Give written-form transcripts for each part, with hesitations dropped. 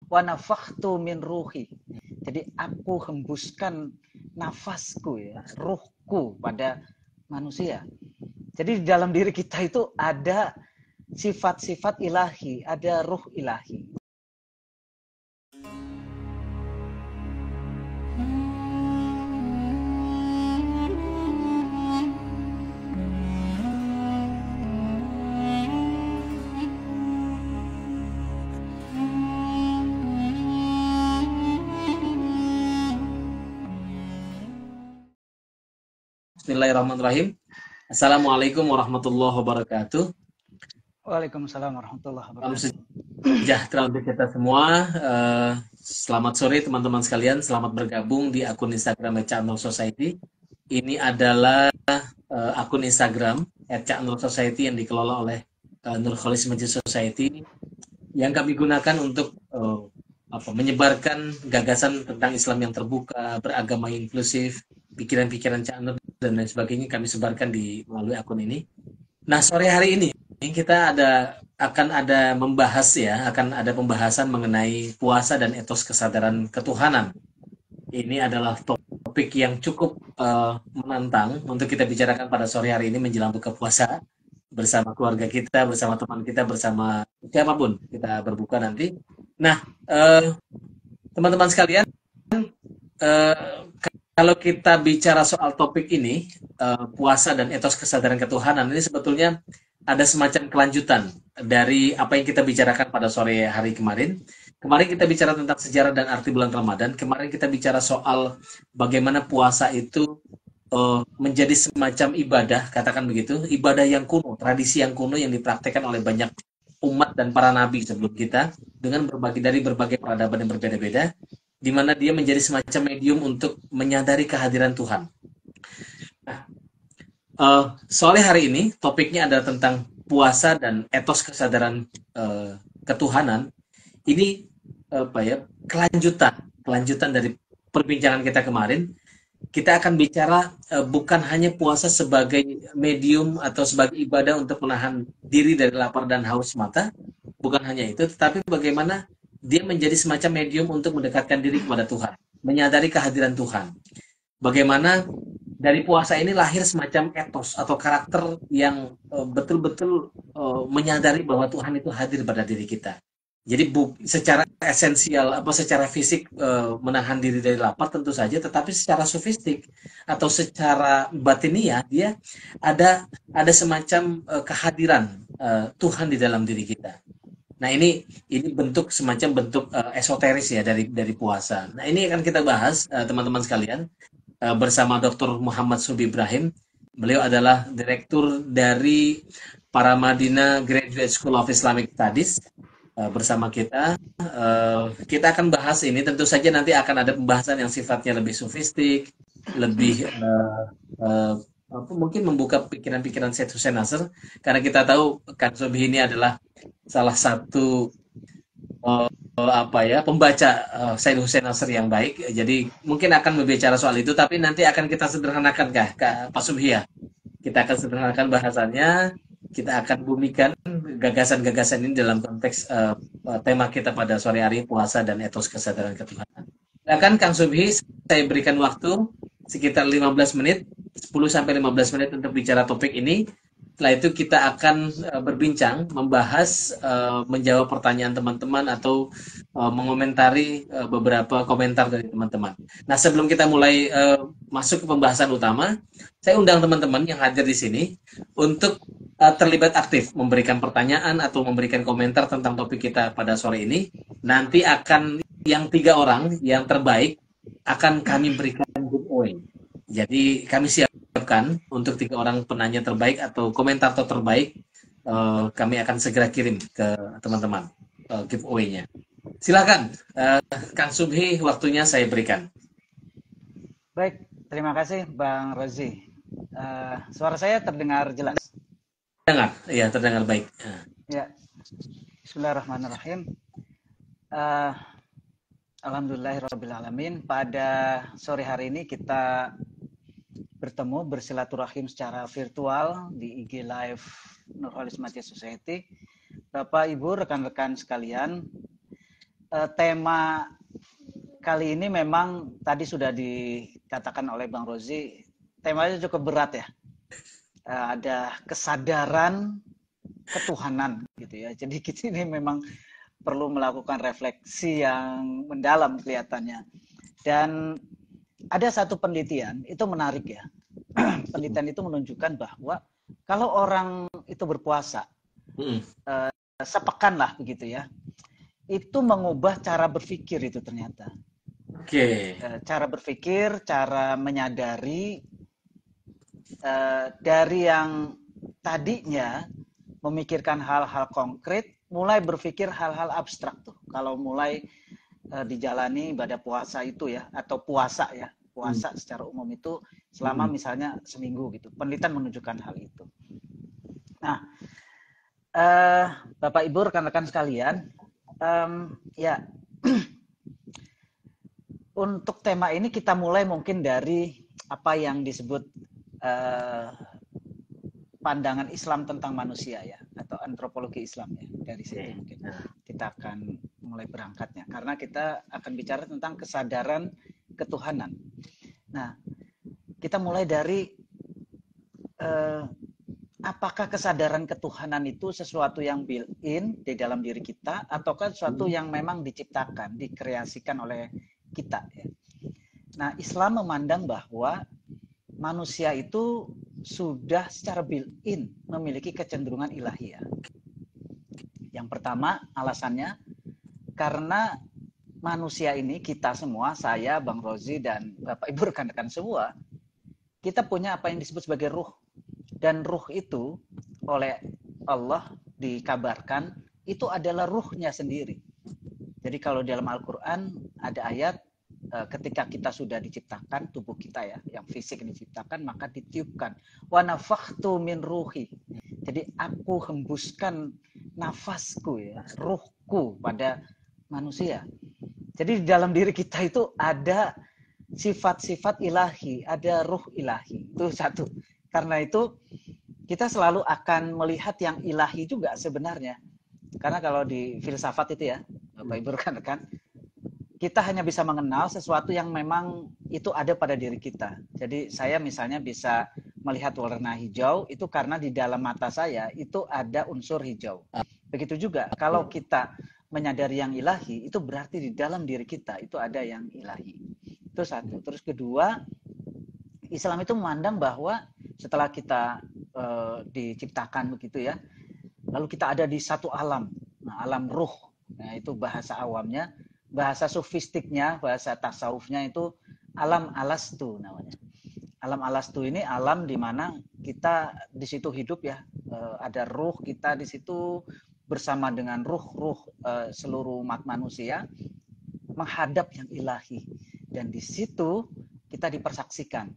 wa nafakhtu min ruhi. Jadi aku hembuskan nafasku ya, ruhku pada manusia. Jadi di dalam diri kita itu ada sifat-sifat ilahi, ada ruh ilahi. Bismillahirrahmanirrahim. Assalamualaikum warahmatullahi wabarakatuh. Waalaikumsalam warahmatullahi Salam wabarakatuh. sejahtera untuk kita semua. Selamat sore teman-teman sekalian. Selamat bergabung di akun Instagram Cak Nur Society. Ini adalah akun Instagram Cak Nur Society yang dikelola oleh Nur Khalis Masjid Society yang kami gunakan untuk menyebarkan gagasan tentang Islam yang terbuka, beragama inklusif, pikiran-pikiran Cak Nur dan lain sebagainya kami sebarkan melalui akun ini. Nah, sore hari ini kita akan ada pembahasan mengenai puasa dan etos kesadaran ketuhanan. Ini adalah topik yang cukup menantang untuk kita bicarakan pada sore hari ini menjelang buka puasa bersama keluarga kita, bersama teman kita, bersama siapapun kita berbuka nanti. Nah, teman-teman sekalian, kalau kita bicara soal topik ini, puasa dan etos kesadaran ketuhanan, ini sebetulnya ada semacam kelanjutan dari apa yang kita bicarakan pada sore hari kemarin. Kemarin kita bicara tentang sejarah dan arti bulan Ramadan. Kemarin kita bicara soal bagaimana puasa itu menjadi semacam ibadah, katakan begitu, ibadah yang kuno, tradisi yang kuno yang dipraktekkan oleh banyak umat dan para nabi sebelum kita dengan berbagai peradaban yang berbeda-beda, di mana dia menjadi semacam medium untuk menyadari kehadiran Tuhan. Nah, sore hari ini topiknya adalah tentang puasa dan etos kesadaran ketuhanan. Ini kelanjutan dari perbincangan kita kemarin. Kita akan bicara bukan hanya puasa sebagai medium atau sebagai ibadah untuk menahan diri dari lapar dan haus semata, bukan hanya itu, tetapi bagaimana dia menjadi semacam medium untuk mendekatkan diri kepada Tuhan, menyadari kehadiran Tuhan. Bagaimana dari puasa ini lahir semacam etos atau karakter yang betul-betul menyadari bahwa Tuhan itu hadir pada diri kita. Jadi secara esensial, secara fisik menahan diri dari lapar tentu saja, tetapi secara sofistik atau secara batiniah dia ada semacam kehadiran Tuhan di dalam diri kita. Nah, ini semacam bentuk esoteris ya dari puasa. Nah, ini akan kita bahas teman-teman sekalian bersama Dr. Muhammad Subi Ibrahim. Beliau adalah direktur dari Paramadina Graduate School of Islamic Studies. Bersama kita akan bahas ini. Tentu saja nanti akan ada pembahasan yang sifatnya lebih sofistik, lebih mungkin membuka pikiran-pikiran Syed Hussein Nasr, karena kita tahu Kang Sobhi ini adalah salah satu pembaca Syed Hussein Nasr yang baik. Jadi mungkin akan berbicara soal itu, tapi nanti akan kita sederhanakan Kak Pak Subhi ya. Kita akan sederhanakan bahasannya. Kita akan bumikan gagasan-gagasan ini dalam konteks tema kita pada sore hari, puasa dan etos kesadaran ketuhanan. Silakan Kang Subhi, saya berikan waktu sekitar 15 menit, 10-15 menit untuk bicara topik ini. Setelah itu kita akan berbincang, membahas, menjawab pertanyaan teman-teman atau mengomentari beberapa komentar dari teman-teman. Nah, sebelum kita mulai masuk ke pembahasan utama, saya undang teman-teman yang hadir di sini untuk terlibat aktif, memberikan pertanyaan atau memberikan komentar tentang topik kita pada sore ini. Nanti akan yang 3 orang yang terbaik akan kami berikan giveaway. Jadi kami siapkan untuk 3 orang penanya terbaik atau komentator terbaik, kami akan segera kirim ke teman-teman giveaway-nya. Silakan, Kang Subhi, waktunya saya berikan. Baik, terima kasih Bang Rozi. Suara saya terdengar jelas? Terdengar baik. Ya, Bismillahirrahmanirrahim. Alhamdulillahirrahmanirrahim. Pada sore hari ini kita bertemu bersilaturahim secara virtual di IG Live Nur Khalis Masjid Society. Bapak Ibu, rekan-rekan sekalian, tema kali ini memang tadi sudah dikatakan oleh Bang Rozi, temanya cukup berat ya. Ada kesadaran ketuhanan gitu ya. Jadi kita ini memang perlu melakukan refleksi yang mendalam kelihatannya. Dan ada satu penelitian, itu menarik ya. Penelitian itu menunjukkan bahwa kalau orang itu berpuasa, sepekan lah begitu ya, itu mengubah cara berpikir itu ternyata. Cara berpikir, cara menyadari dari yang tadinya memikirkan hal-hal konkret, mulai berpikir hal-hal abstrak tuh. Kalau mulai dijalani ibadah puasa itu ya, atau puasa ya, puasa secara umum itu selama misalnya seminggu gitu. Penelitian menunjukkan hal itu. Nah, Bapak Ibu rekan-rekan sekalian, ya untuk tema ini kita mulai mungkin dari apa yang disebut pandangan Islam tentang manusia ya, atau antropologi Islam ya. Dari situ mungkin kita akan mulai berangkatnya, karena kita akan bicara tentang kesadaran ketuhanan. Nah, kita mulai dari apakah kesadaran ketuhanan itu sesuatu yang built-in di dalam diri kita, ataukah sesuatu yang memang diciptakan, dikreasikan oleh kita ya. Nah, Islam memandang bahwa manusia itu sudah secara built-in memiliki kecenderungan ilahiyah. Yang pertama alasannya karena manusia ini, kita semua, saya, Bang Rozi, dan Bapak Ibu rekan-rekan semua, kita punya apa yang disebut sebagai ruh. Dan ruh itu oleh Allah dikabarkan itu adalah ruhnya sendiri. Jadi kalau dalam Al-Quran ada ayat ketika kita sudah diciptakan, tubuh kita ya, yang fisik diciptakan, maka ditiupkan. Wa nafakhtu min ruhi. Jadi aku hembuskan nafasku ya, ruhku pada manusia. Jadi di dalam diri kita itu ada sifat-sifat ilahi, ada ruh ilahi. Itu satu. Karena itu kita selalu akan melihat yang ilahi juga sebenarnya. Karena kalau di filsafat itu ya, Bapak Ibu rekan-rekan, kita hanya bisa mengenal sesuatu yang memang itu ada pada diri kita. Jadi saya misalnya bisa melihat warna hijau itu karena di dalam mata saya itu ada unsur hijau. Begitu juga kalau kita menyadari yang ilahi, itu berarti di dalam diri kita itu ada yang ilahi. Itu satu. Terus kedua, Islam itu memandang bahwa setelah kita diciptakan begitu ya, lalu kita ada di satu alam, nah, alam ruh. Nah, itu bahasa awamnya. Bahasa sufistiknya, bahasa tasawufnya itu alam alastu namanya. Alam alastu ini alam di mana kita di situ hidup ya, ada ruh kita di situ bersama dengan ruh-ruh seluruh umat manusia menghadap yang ilahi, dan di situ kita dipersaksikan.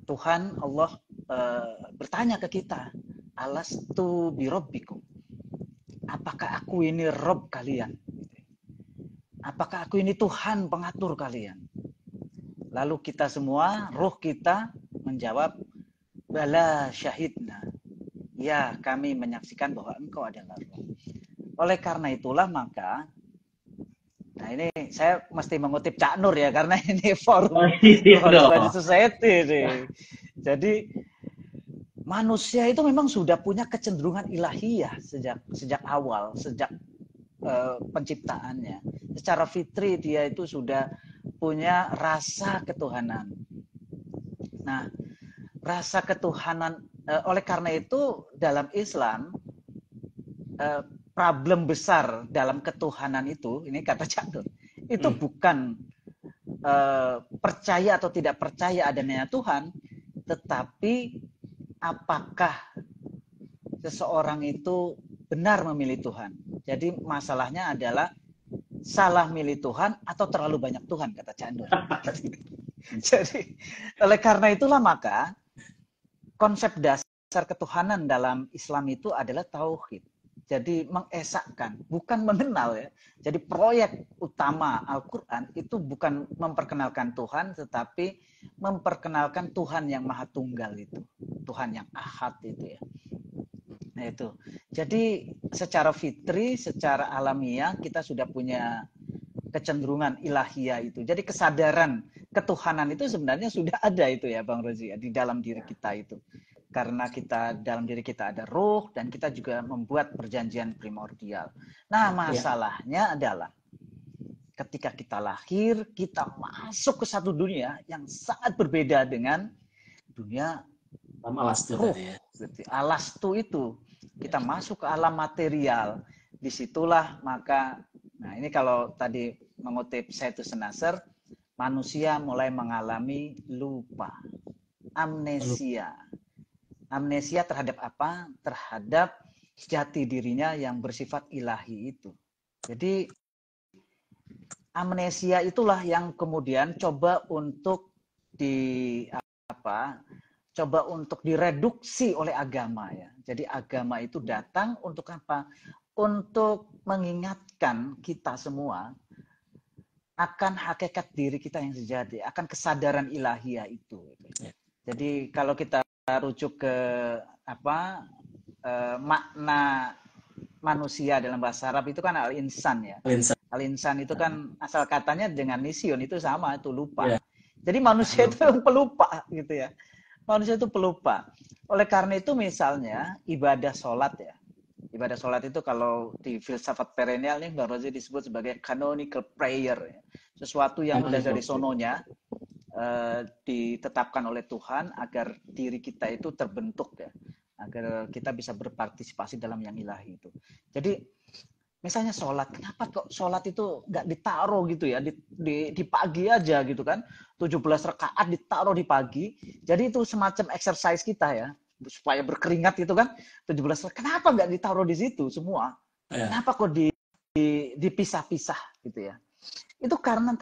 Tuhan Allah bertanya ke kita, alastu birabbikum, apakah aku ini Rob kalian? Apakah aku ini Tuhan pengatur kalian? Lalu kita semua, ruh kita menjawab, bala syahidna. Ya, kami menyaksikan bahwa engkau adalah roh. Oleh karena itulah maka, nah ini saya mesti mengutip Cak Nur ya, karena ini forum Study Society nih. Jadi manusia itu memang sudah punya kecenderungan ilahiyah sejak awal, sejak penciptaannya. Secara fitri dia itu sudah punya rasa ketuhanan. Nah, rasa ketuhanan, oleh karena itu dalam Islam problem besar dalam ketuhanan itu, ini kata Cak Nur, itu bukan percaya atau tidak percaya adanya Tuhan, tetapi apakah seseorang itu benar memilih Tuhan. Jadi masalahnya adalah salah milih Tuhan atau terlalu banyak Tuhan, kata Cak Nur. Jadi oleh karena itulah maka konsep dasar ketuhanan dalam Islam itu adalah tauhid. Jadi mengesahkan, bukan mengenal ya. Jadi proyek utama Al-Quran itu bukan memperkenalkan Tuhan, tetapi memperkenalkan Tuhan yang Maha Tunggal itu. Tuhan yang Ahad itu ya. Nah itu. Jadi secara fitri, secara alamiah kita sudah punya kecenderungan ilahiyah itu. Jadi kesadaran ketuhanan itu sebenarnya sudah ada itu ya Bang Rozi ya, di dalam diri kita itu. Karena kita dalam diri kita ada ruh dan kita juga membuat perjanjian primordial. Nah, masalahnya adalah ketika kita lahir, kita masuk ke satu dunia yang sangat berbeda dengan dunia Alastu ruh. tadi ya. Alastu itu. Kita masuk ke alam material. Disitulah maka, nah ini kalau tadi mengutip Sayyidus Nasr, manusia mulai mengalami lupa. Amnesia. Amnesia terhadap apa? Terhadap jati dirinya yang bersifat ilahi itu. Jadi amnesia itulah yang kemudian coba untuk coba untuk direduksi oleh agama ya. Jadi agama itu datang untuk apa? Untuk mengingatkan kita semua akan hakikat diri kita yang sejati, akan kesadaran ilahiyah itu. Jadi kalau kita rujuk ke makna manusia dalam bahasa Arab itu kan al-insan ya. Al-insan itu kan asal katanya dengan nisyun itu sama, itu lupa. Jadi manusia itu pelupa gitu ya. Manusia itu pelupa. Oleh karena itu misalnya ibadah sholat ya. Ibadah sholat itu kalau di filsafat perennial nih Bang Rozi disebut sebagai canonical prayer. Ya. Sesuatu yang udah dari sononya ditetapkan oleh Tuhan agar diri kita itu terbentuk ya. Agar kita bisa berpartisipasi dalam yang ilahi itu. Jadi misalnya sholat, kenapa kok sholat itu nggak ditaruh gitu ya di pagi aja gitu kan? 17 rakaat ditaruh di pagi. Jadi itu semacam exercise kita ya supaya berkeringat gitu kan. 17 rakaat. Kenapa nggak ditaruh di situ semua? Kenapa kok dipisah-pisah gitu ya? Itu karena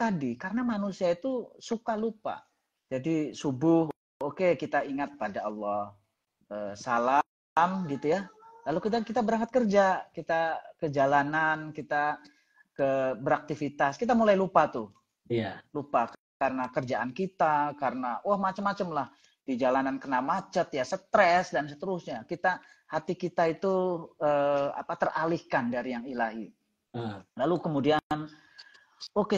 manusia itu suka lupa. Jadi subuh, oke, kita ingat pada Allah. Salam gitu ya. Lalu kita berangkat kerja, kita ke jalanan, kita beraktivitas, kita mulai lupa tuh. Iya. Lupa karena kerjaan kita, karena macam-macam lah. Di jalanan kena macet ya, stres dan seterusnya. Hati kita itu teralihkan dari yang ilahi. Lalu kemudian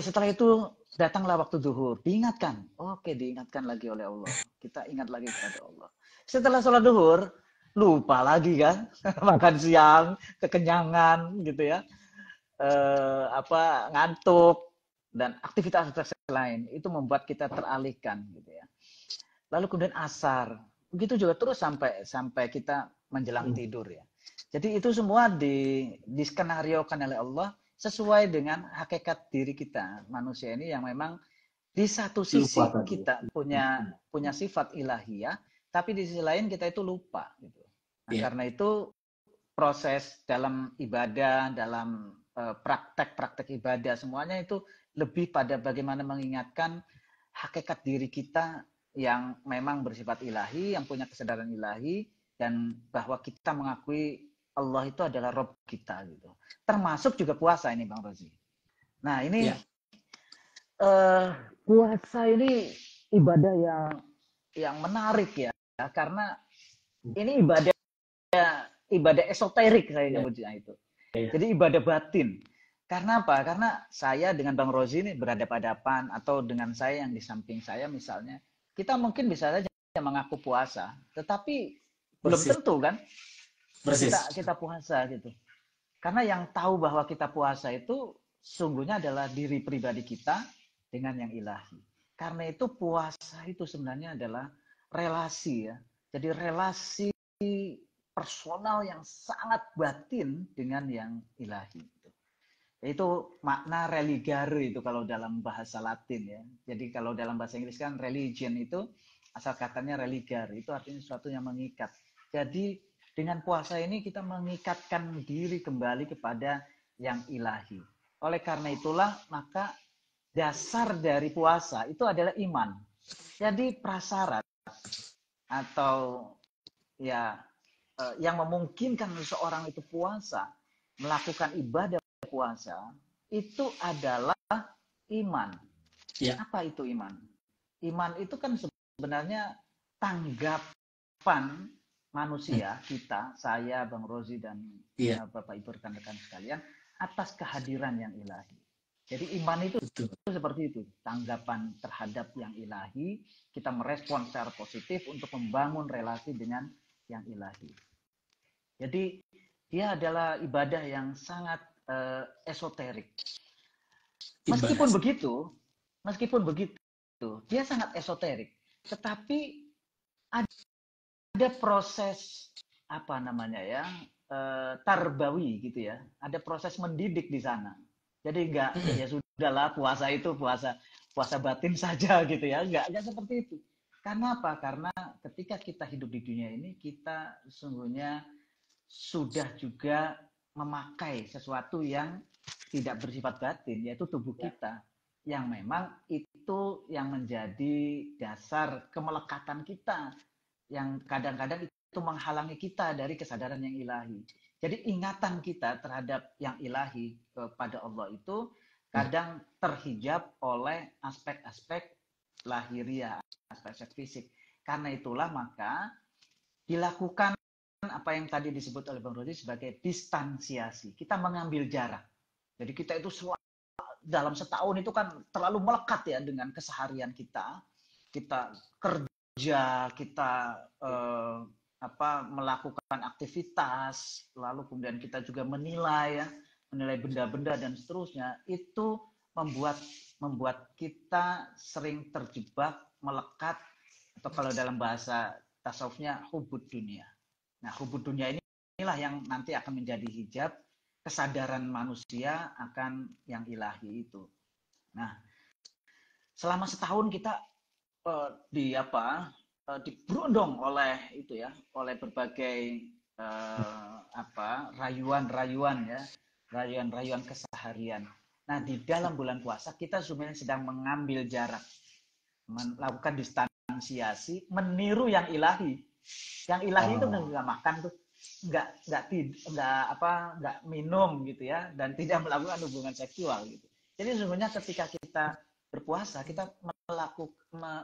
setelah itu datanglah waktu zuhur, diingatkan. Diingatkan lagi oleh Allah. Kita ingat lagi kepada Allah. Setelah sholat zuhur, lupa lagi kan, makan siang, kekenyangan gitu ya, ngantuk dan aktivitas lain itu membuat kita teralihkan gitu ya. Lalu kemudian asar, begitu juga terus sampai kita menjelang tidur ya. Jadi itu semua diskenariokan oleh Allah sesuai dengan hakikat diri kita manusia ini yang memang di satu sisi kita punya sifat ilahiyah, tapi di sisi lain kita itu lupa gitu. Nah, karena itu proses dalam ibadah, dalam praktek-praktek ibadah semuanya itu lebih pada bagaimana mengingatkan hakikat diri kita yang memang bersifat ilahi, yang punya kesadaran ilahi, dan bahwa kita mengakui Allah itu adalah Rabb kita gitu. Termasuk juga puasa ini Bang Rozi. Nah ini puasa ini ibadah yang menarik ya, karena ini ibadah esoterik saya nyebutnya itu. Jadi ibadah batin. Karena apa? Karena saya dengan Bang Rozi ini berhadapan-hadapan atau dengan saya yang di samping saya misalnya, kita mungkin bisa saja mengaku puasa, tetapi belum tentu kan kita puasa gitu. Karena yang tahu bahwa kita puasa itu sungguhnya adalah diri pribadi kita dengan yang ilahi. Karena itu puasa itu sebenarnya adalah relasi ya. Jadi relasi personal yang sangat batin dengan yang ilahi. Itu makna religare itu kalau dalam bahasa Latin ya. Jadi kalau dalam bahasa Inggris kan religion itu asal katanya religare, itu artinya sesuatu yang mengikat. Jadi dengan puasa ini kita mengikatkan diri kembali kepada yang ilahi. Oleh karena itulah maka dasar dari puasa itu adalah iman. Jadi prasyarat atau ya yang memungkinkan seseorang itu puasa, melakukan ibadah puasa, itu adalah iman. Ya. Apa itu iman? Iman itu kan sebenarnya tanggapan manusia, kita, saya, Bang Rozi, dan Iya, Bapak Ibu rekan-rekan sekalian, atas kehadiran yang ilahi. Jadi iman itu betul. seperti itu, tanggapan terhadap yang ilahi, kita merespon secara positif untuk membangun relasi dengan yang ilahi. Jadi dia adalah ibadah yang sangat esoterik. Ibadah. Meskipun begitu, dia sangat esoterik. Tetapi ada proses apa namanya ya, tarbawi gitu ya. Ada proses mendidik di sana. Jadi enggak ya sudahlah puasa itu puasa batin saja gitu ya. Enggak seperti itu. Karena apa? Karena ketika kita hidup di dunia ini, kita sesungguhnya sudah juga memakai sesuatu yang tidak bersifat batin, yaitu tubuh kita, yang memang itu yang menjadi dasar kemelekatan kita, yang kadang-kadang itu menghalangi kita dari kesadaran yang ilahi. Jadi ingatan kita terhadap yang ilahi kepada Allah itu kadang terhijab oleh aspek-aspek lahiriah, aspek-aspek fisik. Karena itulah maka dilakukan apa yang tadi disebut oleh Bang Rodi sebagai distansiasi. Kita mengambil jarak. Jadi kita itu dalam setahun itu kan terlalu melekat ya dengan keseharian kita. Kita kerja, kita melakukan aktivitas, lalu kemudian kita juga menilai ya, menilai benda-benda dan seterusnya. Itu membuat kita sering terjebak, melekat, atau kalau dalam bahasa tasawufnya hubud dunia. Nah, hubud dunia inilah yang nanti akan menjadi hijab kesadaran manusia akan yang ilahi itu. Nah, selama setahun kita diberondong oleh itu ya, oleh berbagai rayuan-rayuan ya, rayuan-rayuan keseharian. Nah, di dalam bulan puasa kita sebenarnya sedang mengambil jarak, melakukan distansiasi, meniru yang ilahi. Yang ilahi itu nggak makan tuh, nggak minum gitu ya, dan tidak melakukan hubungan seksual gitu. Jadi sebenarnya ketika kita berpuasa, kita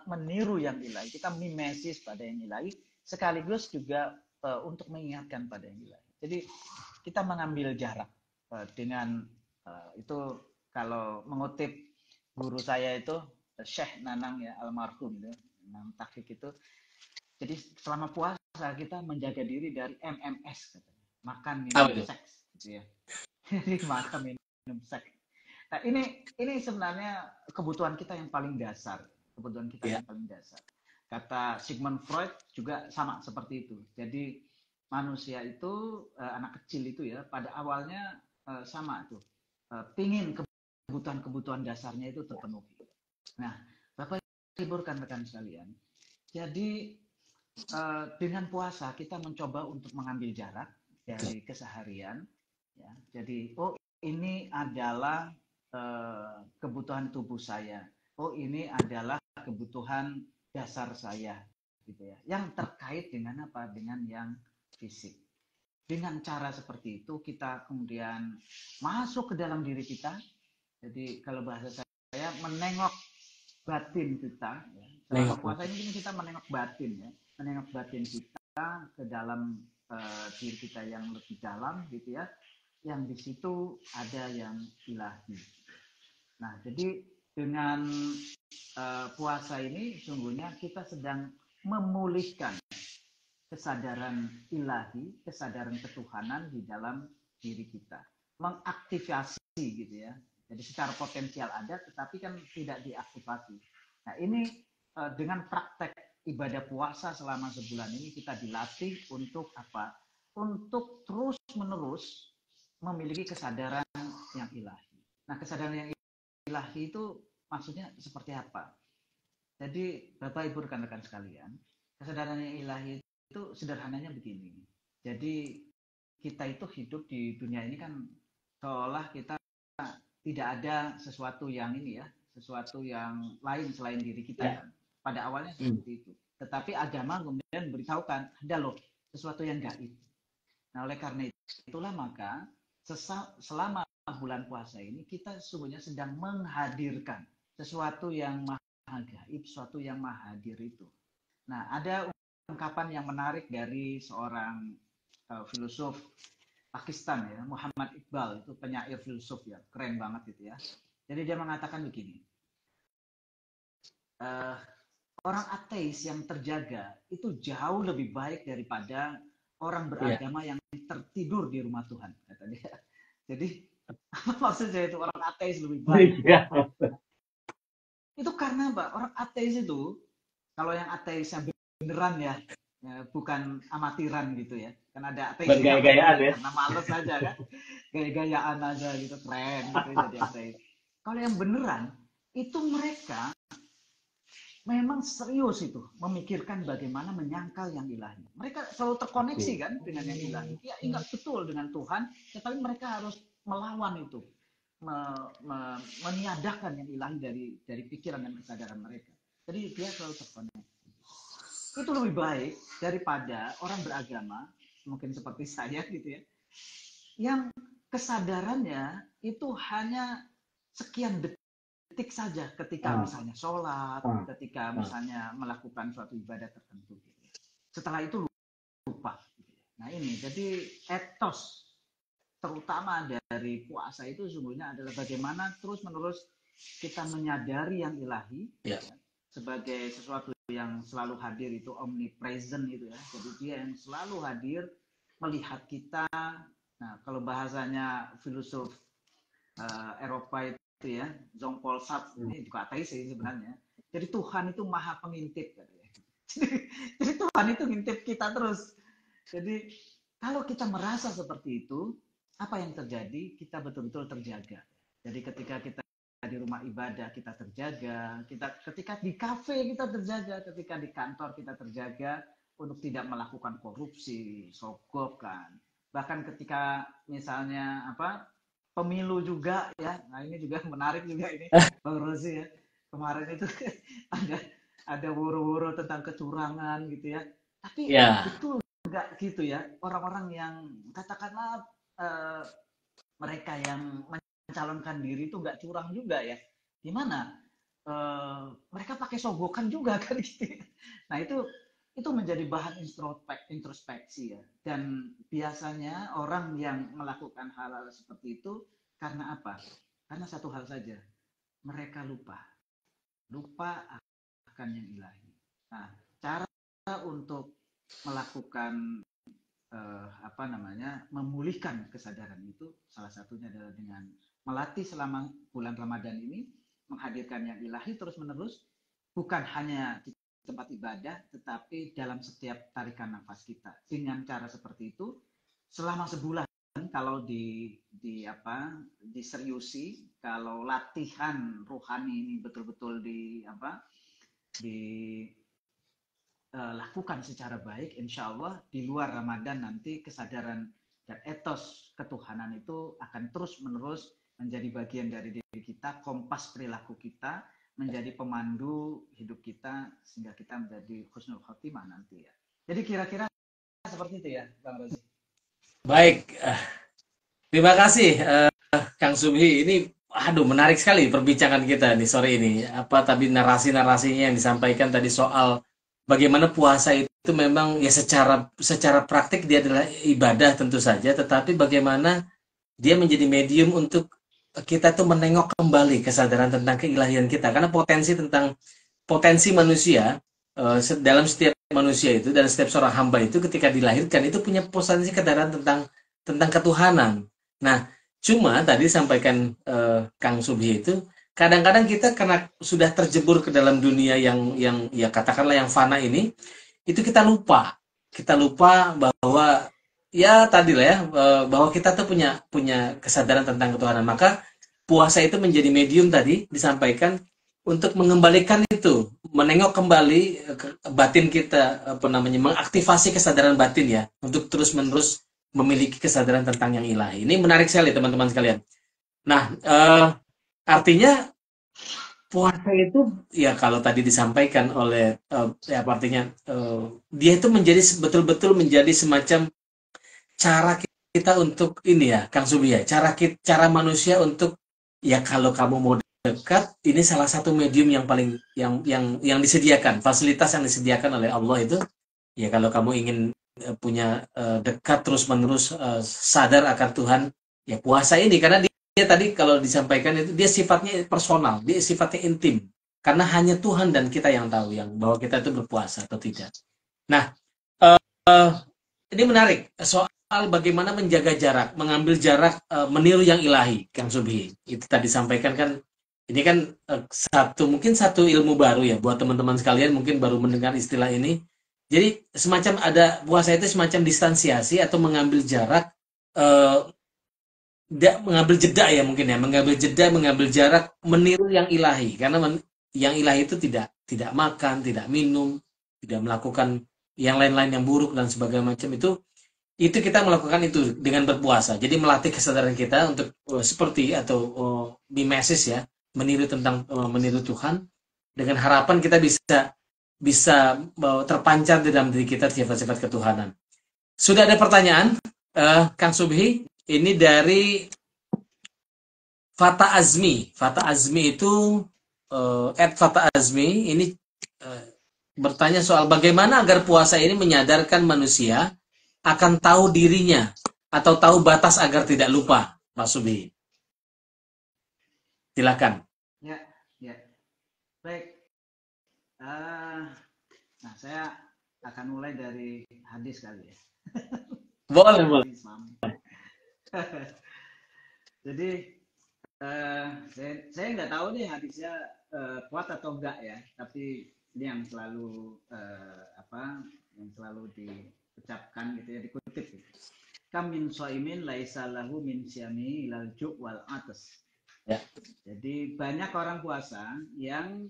meniru yang ilahi, kita mimesis pada yang ilahi, sekaligus juga untuk mengingatkan pada yang ilahi. Jadi kita mengambil jarak dengan itu, kalau mengutip guru saya itu Syekh Nanang ya, almarhum ya, Nanang Taufik itu. Jadi selama puasa kita menjaga diri dari MMS, makan minum seks gitu ya. Jadi makan minum seks. Nah, ini sebenarnya kebutuhan kita yang paling dasar, kebutuhan kita yang paling dasar. Kata Sigmund Freud juga sama seperti itu. Jadi manusia itu, anak kecil itu ya, pada awalnya sama tuh, pingin kebutuhan-kebutuhan dasarnya itu terpenuhi. Nah, Bapak Ibu rekan-rekan sekalian, jadi dengan puasa kita mencoba untuk mengambil jarak dari keseharian, ya. Jadi ini adalah kebutuhan tubuh saya. Oh, ini adalah kebutuhan dasar saya, gitu ya. Yang terkait dengan apa? Dengan yang fisik. Dengan cara seperti itu kita kemudian masuk ke dalam diri kita. Jadi kalau bahasa saya menengok batin kita. Ya. Selama puasa ini kita menengok batin ya, menengok batin kita ke dalam diri kita yang lebih dalam, gitu ya. Yang di situ ada yang ilahi. Nah, jadi dengan puasa ini sungguhnya kita sedang memulihkan kesadaran ilahi, kesadaran ketuhanan di dalam diri kita. Mengaktifasi gitu ya. Jadi secara potensial ada, tetapi kan tidak diaktifasi. Nah, ini dengan praktek ibadah puasa selama sebulan ini kita dilatih untuk apa? Untuk terus-menerus memiliki kesadaran yang ilahi. Nah, kesadaran yang ilahi itu maksudnya seperti apa? Jadi Bapak Ibu rekan-rekan sekalian, kesadaran yang ilahi itu sederhananya begini. Jadi kita itu hidup di dunia ini kan seolah kita tidak ada sesuatu yang ini ya, sesuatu yang lain selain diri kita kan. Pada awalnya seperti itu. Tetapi agama kemudian beritahukan ada loh sesuatu yang gaib. Nah, oleh karena itulah maka selama bulan puasa ini kita sesungguhnya sedang menghadirkan sesuatu yang maha gaib, sesuatu yang maha hadir itu. Nah, ada ungkapan yang menarik dari seorang filosof Pakistan ya, Muhammad Iqbal, itu penyair filsuf ya, keren banget itu ya. Jadi dia mengatakan begini, uh, orang ateis yang terjaga itu jauh lebih baik daripada orang beragama yang tertidur di rumah Tuhan, kata dia. Jadi apa maksudnya itu orang ateis lebih baik? Itu karena apa? Orang ateis itu, kalau yang ateis yang beneran ya, bukan amatiran gitu ya, kan ada ateis yang gaya-gayaan ya, karena males aja kan, gaya-gayaan aja gitu, keren gitu jadi ateis. Kalau yang beneran itu mereka memang serius itu memikirkan bagaimana menyangkal yang ilahi. Mereka selalu terkoneksi kan dengan yang ilahi. Ya ingat betul dengan Tuhan, tetapi mereka harus melawan itu, meniadakan yang ilahi dari pikiran dan kesadaran mereka. Jadi dia selalu terkoneksi. Itu lebih baik daripada orang beragama, mungkin seperti saya gitu ya, yang kesadarannya itu hanya sekian detik saja ketika misalnya sholat, ketika misalnya melakukan suatu ibadah tertentu. Setelah itu lupa. Nah ini, jadi etos terutama dari puasa itu sesungguhnya adalah bagaimana terus-menerus kita menyadari yang ilahi ya, sebagai sesuatu yang selalu hadir, itu omnipresent itu ya. Jadi dia yang selalu hadir melihat kita. Nah kalau bahasanya filosof Eropa itu ya, Jean-Paul Sartre, ini juga ateis sih sebenarnya. Jadi Tuhan itu maha pengintip katanya. Jadi Tuhan itu ngintip kita terus. Jadi kalau kita merasa seperti itu, apa yang terjadi? Kita betul-betul terjaga. Jadi ketika kita di rumah ibadah kita terjaga, ketika di kafe kita terjaga, ketika di kantor kita terjaga untuk tidak melakukan korupsi, sogokan. Bahkan ketika misalnya pemilu juga ya. Nah ini juga menarik juga ini Bang Rozi ya. Kemarin itu ada woro-woro tentang kecurangan gitu ya. Tapi betul enggak gitu ya. Orang-orang yang katakanlah mereka yang mencalonkan diri itu enggak curang juga ya. Gimana? Mereka pakai sogokan juga kan gitu. Nah itu menjadi bahan introspeksi ya. Dan biasanya orang yang melakukan hal-hal seperti itu karena apa? Karena satu hal saja, mereka lupa akan yang ilahi. Nah, cara untuk melakukan memulihkan kesadaran itu salah satunya adalah dengan melatih selama bulan Ramadan ini, menghadirkan yang ilahi terus-menerus, bukan hanya tempat ibadah, tetapi dalam setiap tarikan nafas kita. Dengan cara seperti itu, selama sebulan, kalau diseriusi, kalau latihan rohani ini betul-betul dilakukan secara baik, insya Allah di luar Ramadan nanti kesadaran dan etos ketuhanan itu akan terus-menerus menjadi bagian dari diri kita, kompas perilaku kita, menjadi pemandu hidup kita sehingga kita menjadi husnul khotimah nanti ya. Jadi kira-kira seperti itu ya, Bang Rozi. Baik, terima kasih Kang Subhi. Ini menarik sekali perbincangan kita nih sore ini. Apa tadi narasi-narasinya yang disampaikan tadi soal bagaimana puasa itu memang ya secara praktik dia adalah ibadah tentu saja, tetapi bagaimana dia menjadi medium untuk kita tuh menengok kembali kesadaran tentang keilahian kita, karena potensi manusia dalam setiap manusia itu dan setiap seorang hamba itu ketika dilahirkan itu punya potensi kesadaran tentang ketuhanan. Nah, cuma tadi sampaikan Kang Subhi itu kadang-kadang kita karena sudah terjebur ke dalam dunia yang ya katakanlah yang fana ini, itu kita lupa bahwa ya tadi lah ya, bahwa kita tuh punya kesadaran tentang ketuhanan. Maka puasa itu menjadi medium tadi disampaikan untuk mengembalikan itu, menengok kembali batin kita, mengaktifasi kesadaran batin ya, untuk terus-menerus memiliki kesadaran tentang yang ilahi. Ini menarik sekali teman-teman sekalian. Nah, artinya puasa itu ya kalau tadi disampaikan oleh artinya dia itu betul-betul menjadi semacam cara kita untuk ini ya, Kang Subi ya, cara manusia untuk ya kalau kamu mau dekat, ini salah satu medium yang paling yang disediakan, fasilitas yang disediakan oleh Allah itu Ya kalau kamu ingin punya dekat terus-menerus sadar akan Tuhan, ya puasa ini karena dia tadi kalau disampaikan itu dia sifatnya personal, dia sifatnya intim. Karena hanya Tuhan dan kita yang tahu yang bahwa kita itu berpuasa atau tidak. Nah, ini menarik soal bagaimana menjaga jarak, mengambil jarak, meniru yang ilahi, Kang Subhi. Itu tadi sampaikan kan, ini kan mungkin satu ilmu baru ya buat teman-teman sekalian mungkin baru mendengar istilah ini. Jadi semacam ada puasa itu semacam distansiasi atau mengambil jarak, eh, mengambil jeda ya mungkin ya, mengambil jeda, mengambil jarak, meniru yang ilahi. Karena yang ilahi itu tidak makan, tidak minum, tidak melakukan yang lain-lain yang buruk dan sebagainya macam itu kita melakukan itu dengan berpuasa. Jadi melatih kesadaran kita untuk seperti atau mimesis ya, meniru Tuhan dengan harapan kita bisa bisa terpancar di dalam diri kita sifat-sifat ketuhanan. Sudah ada pertanyaan, Kang Subhi? Ini dari Fata Azmi. Fata Azmi itu Fata Azmi ini uh, bertanya soal bagaimana agar puasa ini menyadarkan manusia akan tahu dirinya atau tahu batas agar tidak lupa, Pak Subi. Silakan. Ya, ya. Baik. Nah, saya akan mulai dari hadis kali ya. Boleh, boleh. Hadis, Jadi saya nggak tahu nih hadisnya kuat atau enggak ya, tapi ini yang selalu yang selalu diucapkan gitu ya, dikutip gitu. Kam min shaimin laisa lahu min syami ilal ju' wal atas. Ya. Jadi banyak orang puasa yang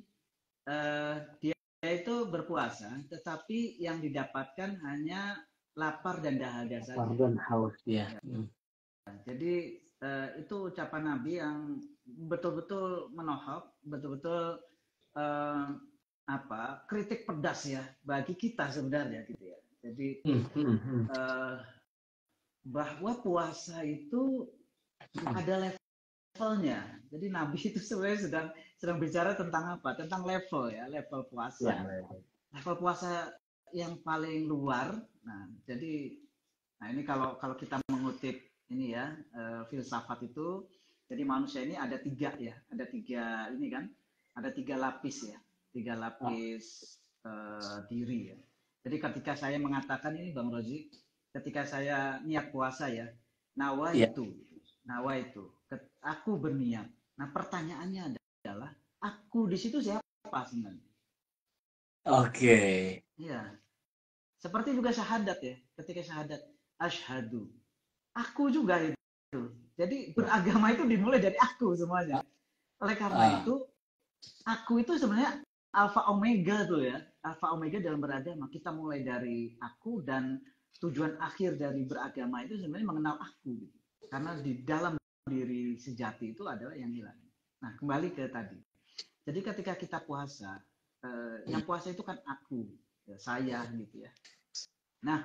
dia itu berpuasa, tetapi yang didapatkan hanya lapar dan dahaga saja. Lapar dan haus, ya. Jadi itu ucapan Nabi yang betul-betul menohok, betul-betul kritik pedas ya bagi kita sebenarnya gitu ya. Jadi bahwa puasa itu ada levelnya. Jadi Nabi itu sebenarnya sedang bicara tentang apa? Tentang level ya, level puasa. Ya, level puasa yang paling luar. Nah, jadi ini kalau kita mengutip ini ya, filsafat itu, jadi manusia ini ada tiga ya, ada tiga ini kan, ada tiga lapis ya, tiga lapis diri ya. Jadi ketika saya mengatakan ini Bang Rozi, ketika saya niat puasa ya, nawa itu, aku berniat. Nah pertanyaannya adalah, aku di situ siapa sebenarnya? Oke. Iya. Seperti juga syahadat ya, ketika syahadat, asyhadu. Aku juga itu. Jadi beragama itu dimulai dari aku semuanya. Oleh karena itu, aku itu sebenarnya alfa omega tuh ya. Alfa omega dalam beragama. Kita mulai dari aku dan tujuan akhir dari beragama itu sebenarnya mengenal aku. Gitu. Karena di dalam diri sejati itu adalah yang hilang. Nah, kembali ke tadi. Jadi ketika kita puasa, yang puasa itu kan aku, ya, saya gitu ya. Nah,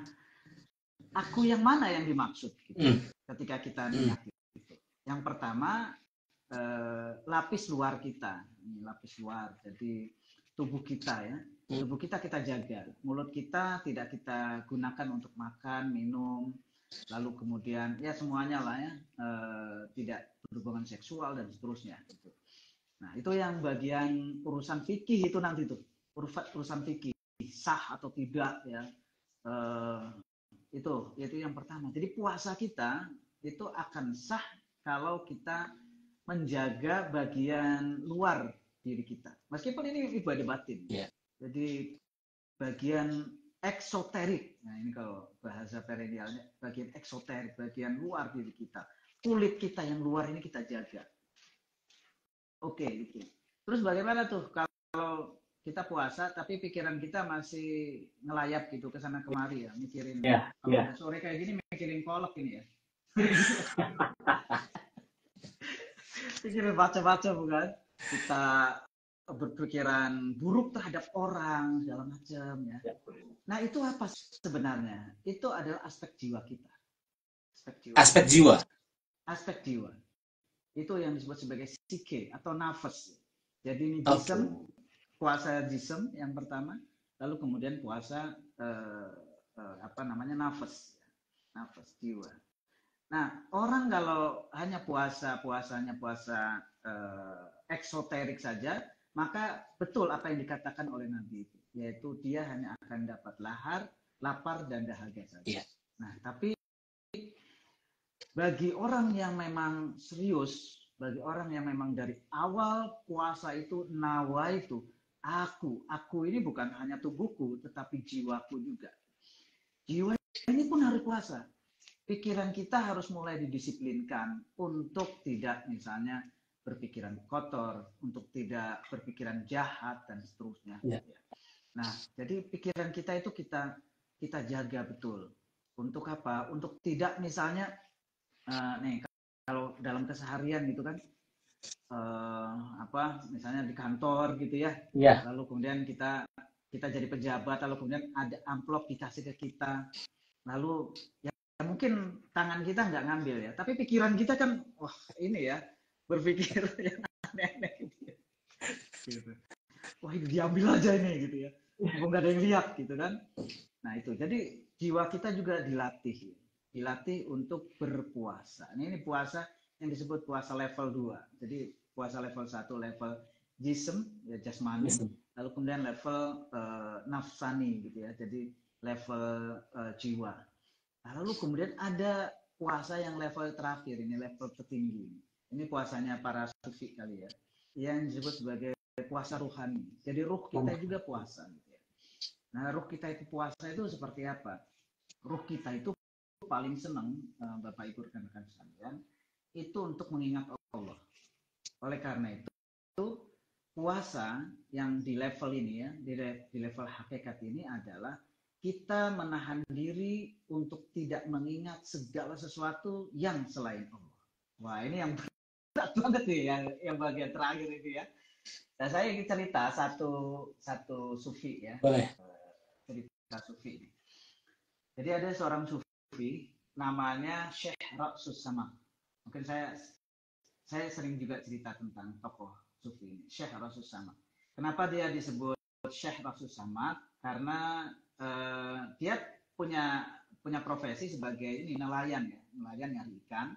aku yang mana yang dimaksud gitu, ketika kita niat gitu. Yang pertama, lapis luar kita, lapis luar. Jadi tubuh kita ya, tubuh kita jaga. Mulut kita tidak kita gunakan untuk makan, minum, lalu kemudian ya semuanya lah ya, tidak berhubungan seksual dan seterusnya. Gitu. Nah itu yang bagian urusan fikih itu nanti tuh, urusan fikih sah atau tidak ya. Itu yang pertama. Jadi puasa kita itu akan sah kalau kita menjaga bagian luar diri kita. Meskipun ini ibadah batin. Yeah. Jadi bagian eksoterik. Nah, ini kalau bahasa perennialnya, bagian eksoterik, bagian luar diri kita. Kulit kita yang luar ini kita jaga. Oke, gitu. Terus bagaimana tuh kalau kita puasa tapi pikiran kita masih ngelayap gitu ke sana kemari ya, mikirin kalau sore kayak gini mikirin kolak ini ya. Pikirin baca-baca bukan? Kita berpikiran buruk terhadap orang segala macam ya. Nah, itu apa sebenarnya? Itu adalah aspek jiwa kita. Aspek jiwa. Aspek jiwa. Itu yang disebut sebagai psike atau nafas. Jadi ini jism, puasa jism yang pertama, lalu kemudian puasa eh, apa namanya, nafas, nafas jiwa. Nah, orang kalau hanya puasanya puasa eksoterik saja, maka betul apa yang dikatakan oleh Nabi itu, yaitu dia hanya akan dapat lapar dan dahaga saja. Iya. Nah, tapi bagi orang yang memang serius, bagi orang yang memang dari awal puasa itu nawa itu, aku ini bukan hanya tubuhku, tetapi jiwaku juga. Jiwa ini pun harus puasa. Pikiran kita harus mulai didisiplinkan untuk tidak misalnya berpikiran kotor, untuk tidak berpikiran jahat dan seterusnya. Ya. Nah, jadi pikiran kita itu kita jaga betul. Untuk apa? Untuk tidak misalnya nih kalau dalam keseharian gitu kan apa misalnya di kantor gitu ya. Ya. Lalu kemudian kita jadi pejabat, lalu kemudian ada amplop dikasih ke kita. Lalu ya mungkin tangan kita nggak ngambil ya, tapi pikiran kita kan, wah ini ya, berpikir yang aneh-aneh gitu ya. Gitu. Wah ini diambil aja ini gitu ya, mumpung nggak ada yang lihat gitu kan. Nah itu, jadi jiwa kita juga dilatih untuk berpuasa. Ini puasa yang disebut puasa level 2. Jadi puasa level 1 level jism, ya jasmani, lalu kemudian level nafsani gitu ya, jadi level jiwa. Lalu kemudian ada puasa yang level terakhir, ini level tertinggi. Ini puasanya para sufi kali ya, yang disebut sebagai puasa ruhani. Jadi ruh kita juga puasa. Gitu ya. Nah, ruh kita itu puasa itu seperti apa? Ruh kita itu paling senang, Bapak Ibu rekan-rekan sekalian, itu untuk mengingat Allah. Oleh karena itu, puasa yang di level ini ya, di level hakikat ini adalah kita menahan diri untuk tidak mengingat segala sesuatu yang selain Allah. Wah, ini yang berat banget nih, yang bagian terakhir itu ya. Nah, saya ingin cerita satu sufi ya. Boleh. Cerita sufi ini. Jadi ada seorang sufi namanya Syekh Ra'sus Samak. Mungkin saya sering juga cerita tentang tokoh sufi ini, Syekh Ra'sus Samak. Kenapa dia disebut Syekh Ra'sus Samak? Karena dia punya profesi sebagai ini nelayan ya, nelayan nyari ikan.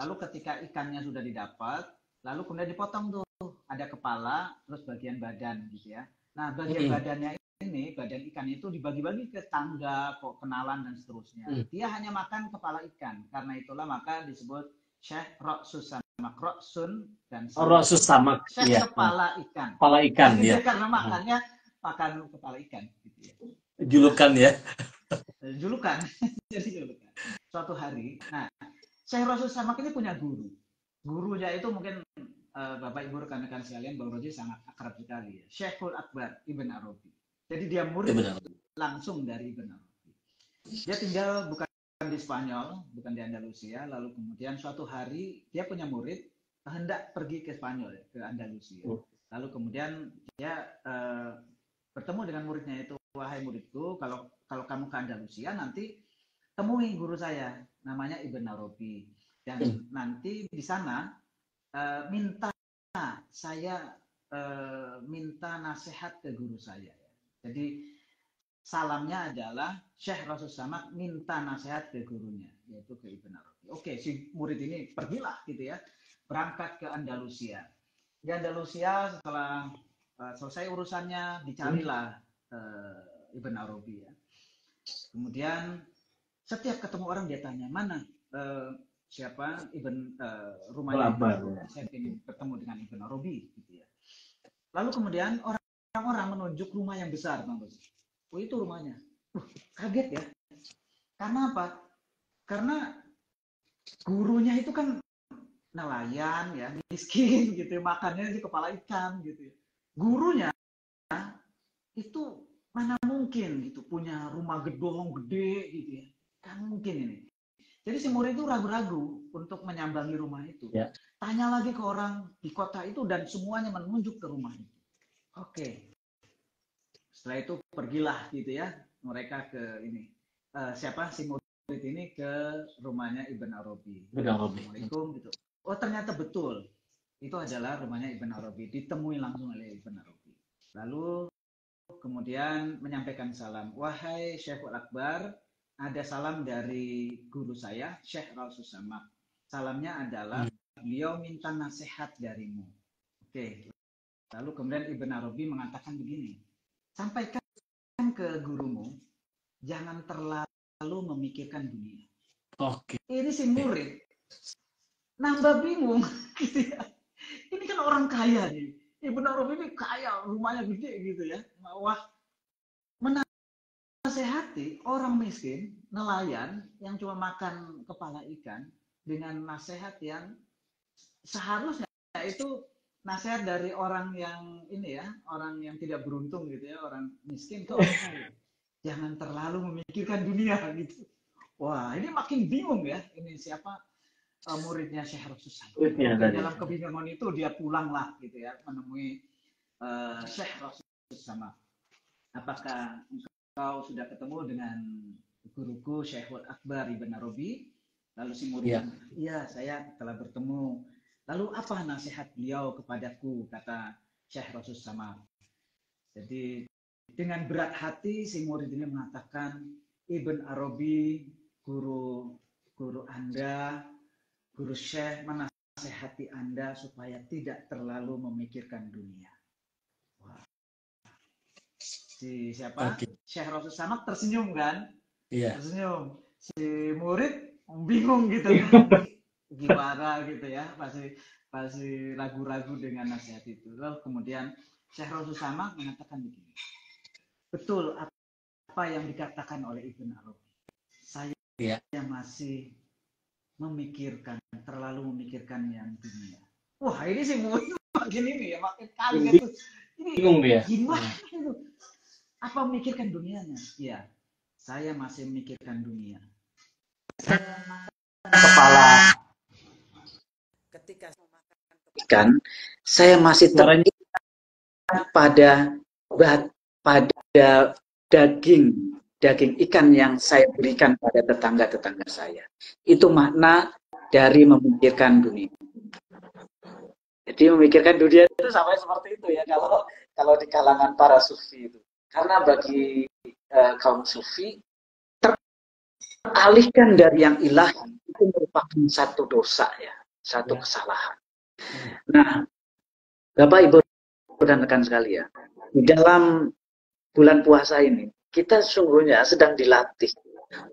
Lalu ketika ikannya sudah didapat, lalu kemudian dipotong tuh, ada kepala, terus bagian badan gitu ya. Nah, bagian badannya ini, badan ikan itu dibagi-bagi ke tangga, kok kenalan dan seterusnya. Dia hanya makan kepala ikan, karena itulah maka disebut Syekh Ra'sus Samak, Ra'sun dan Ra'sus Samak. Syekh Ya. kepala ikan. Kepala ikan ya. Karena makannya makan kepala ikan gitu ya. Julukan ya. Julukan. Jadi julukan. Suatu hari, nah Syekh Ra'sus Samak ini punya guru. Gurunya itu mungkin Bapak Ibu rekan-rekan sekalian, Bang Roji sangat akrab sekali ya. Syekhul Akbar Ibn Arabi. Jadi dia murid langsung dari Ibn Arabi. Dia tinggal bukan di Spanyol, bukan di Andalusia. Lalu kemudian suatu hari dia punya murid hendak pergi ke Spanyol, ke Andalusia. Lalu kemudian dia bertemu dengan muridnya itu, wahai muridku, kalau kamu ke Andalusia nanti temui guru saya, namanya Ibn Arabi. Dan nanti di sana minta nasihat ke guru saya. Jadi salamnya adalah Syekh Ra'sus Samak minta nasihat ke gurunya, yaitu ke Ibn Arabi. Oke, si murid ini pergilah gitu ya, berangkat ke Andalusia. Di Andalusia setelah selesai urusannya, dicarilah Ibn Arabi ya. Kemudian setiap ketemu orang dia tanya, mana siapa rumahnya Ibn, saya ingin bertemu dengan Ibn Arabi gitu ya. Lalu kemudian orang-orang menunjuk rumah yang besar, Bang Bos. Oh itu rumahnya. Kaget ya. Karena apa? Karena gurunya itu kan nelayan ya, miskin gitu, makannya di kepala ikan gitu. Gurunya itu mana mungkin gitu punya rumah gedung gede gitu ya. Kan mungkin ini. Jadi si murid itu ragu-ragu untuk menyambangi rumah itu. Ya. Tanya lagi ke orang di kota itu dan semuanya menunjuk ke rumah itu. Oke. Setelah itu pergilah gitu ya mereka ke ini. Siapa si murid ini ke rumahnya Ibn Arabi. Assalamualaikum gitu. Oh ternyata betul. Itu adalah rumahnya Ibn Arabi. Ditemui langsung oleh Ibn Arabi. Lalu kemudian menyampaikan salam. Wahai Syekhul Akbar, ada salam dari guru saya, Syekh Rasul Samad. Salamnya adalah beliau minta nasihat darimu. Oke. Lalu kemudian Ibn Arabi mengatakan begini, sampaikan ke gurumu, jangan terlalu memikirkan dunia. Oke. Ini si murid nambah bingung, gitu ya. Ini kan orang kaya nih. Ibn Arabi ini kaya, rumahnya gede gitu ya. Wah, menasehati orang miskin, nelayan yang cuma makan kepala ikan dengan nasihat yang seharusnya itu nasihat dari orang yang ini ya, orang yang tidak beruntung gitu ya, orang miskin tuh jangan terlalu memikirkan dunia gitu. Wah, ini makin bingung ya. Ini siapa muridnya Syekh Rasul Samad. Dalam kebingungan itu dia pulanglah gitu ya, menemui Syekh Rasul Samad. Apakah engkau sudah ketemu dengan guruku Syekhul Akbar Ibn Arabi? Lalu si murid, iya saya telah bertemu. Lalu apa nasihat beliau kepadaku, kata Syekh Rasul Samad. Jadi dengan berat hati si murid ini mengatakan, Ibn Arabi, guru Anda, guru Syekh menasehati Anda supaya tidak terlalu memikirkan dunia. Wah. Si siapa? Syekh Rasul Samad tersenyum kan? Iya. Tersenyum. Si murid bingung gitu kan? Gimana gitu ya? Pasti ragu-ragu dengan nasihat itu. Lalu kemudian Syekh Rasul Samad mengatakan begini. Betul apa yang dikatakan oleh Ibn Arabi. Saya masih terlalu memikirkan yang dunia. Wah, ini sih makin ini ya, makin kaget. Ini gimana itu? Apa memikirkan dunianya? Ya, saya masih memikirkan dunia. Kepala. Ketika saya makan ikan, saya masih teringat pada daging ikan yang saya berikan pada tetangga-tetangga saya. Itu makna dari memikirkan dunia. Jadi memikirkan dunia itu sampai seperti itu ya kalau di kalangan para sufi itu. Karena bagi kaum sufi teralihkan dari yang ilahi itu merupakan satu dosa ya, satu kesalahan. Nah, Bapak Ibu dan rekan sekalian, di dalam bulan puasa ini kita sungguhnya sedang dilatih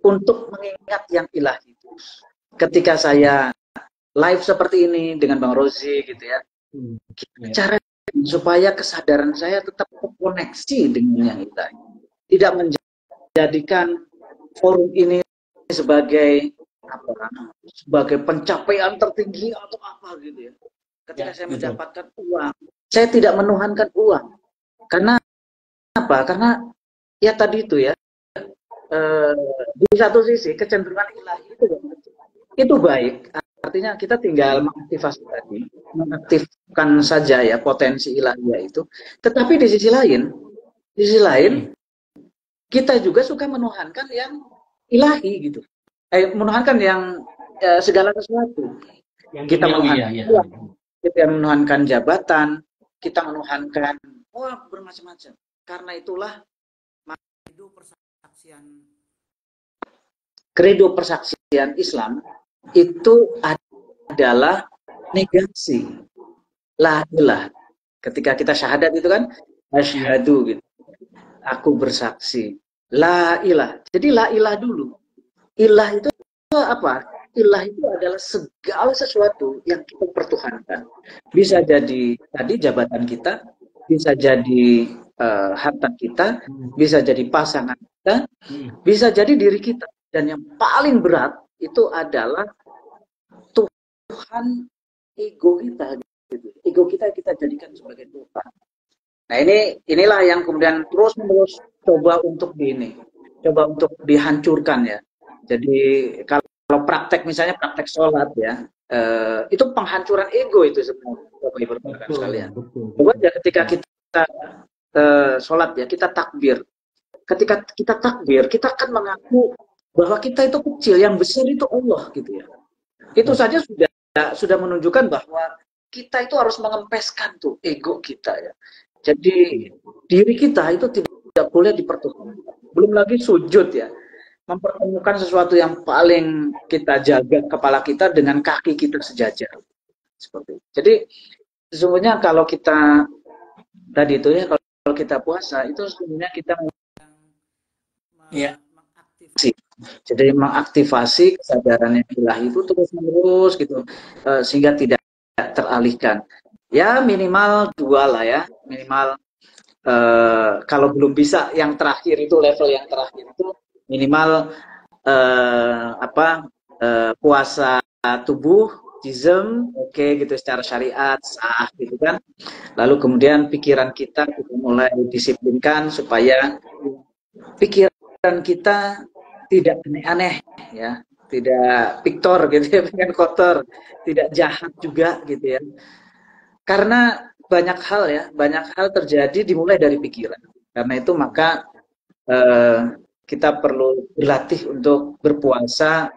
untuk mengingat yang ilahi. Ketika saya live seperti ini dengan Bang Rozi gitu ya, cara supaya kesadaran saya tetap terkoneksi dengan yang ilahi, tidak menjadikan forum ini sebagai pencapaian tertinggi atau apa gitu ya. Ketika saya mendapatkan uang, saya tidak menuhankan uang. Karena apa? Karena ya tadi itu ya, di satu sisi kecenderungan ilahi itu baik. Artinya kita tinggal mengaktifkan saja ya potensi ilahiyah itu. Tetapi di sisi lain kita juga suka menuhankan yang ilahi gitu. Menuhankan yang segala sesuatu. Kita menuhankan jabatan, kita menuhankan bermacam-macam. Karena itulah kredo persaksian Islam itu adalah negasi la ilah. Ketika kita syahadat itu kan asyhadu gitu. Aku bersaksi la ilah. Jadi la ilah dulu. Ilah itu apa? Ilah itu adalah segala sesuatu yang kita pertuhankan. Bisa jadi tadi jabatan kita, bisa jadi harta kita, bisa jadi pasangan kita, bisa jadi diri kita. Dan yang paling berat itu adalah Tuhan ego kita. Gitu. Ego kita jadikan sebagai Tuhan. Nah inilah yang kemudian terus-menerus coba untuk dihancurkan ya. Jadi kalau praktek misalnya praktek sholat ya, itu penghancuran ego itu sebenarnya Bapak Ibu rekan sekalian. Coba ya ketika kita sholat ya, kita takbir. Ketika kita takbir, kita akan mengaku bahwa kita itu kecil, yang besar itu Allah gitu ya. Itu saja sudah menunjukkan bahwa kita itu harus mengempeskan tuh ego kita ya. Jadi diri kita itu tidak boleh dipertemukan. Belum lagi sujud ya, mempertemukan sesuatu yang paling kita jaga, kepala kita dengan kaki kita sejajar. Seperti itu. Jadi sesungguhnya kalau kita tadi itu ya, kalau kita puasa itu sesungguhnya kita Iya. jadi mengaktifasi kesadaran yang ilahi itu terus-menerus gitu, sehingga tidak teralihkan. Ya minimal 2 lah ya, minimal kalau belum bisa yang terakhir itu, level yang terakhir itu minimal puasa tubuh, jism, oke gitu secara syariat sah gitu kan. Lalu kemudian pikiran kita mulai disiplinkan supaya pikiran kita tidak aneh-aneh ya, tidak piktor gitu ya, pengen kotor, tidak jahat juga gitu ya. Karena banyak hal ya, banyak hal terjadi dimulai dari pikiran. Karena itu maka kita perlu berlatih untuk berpuasa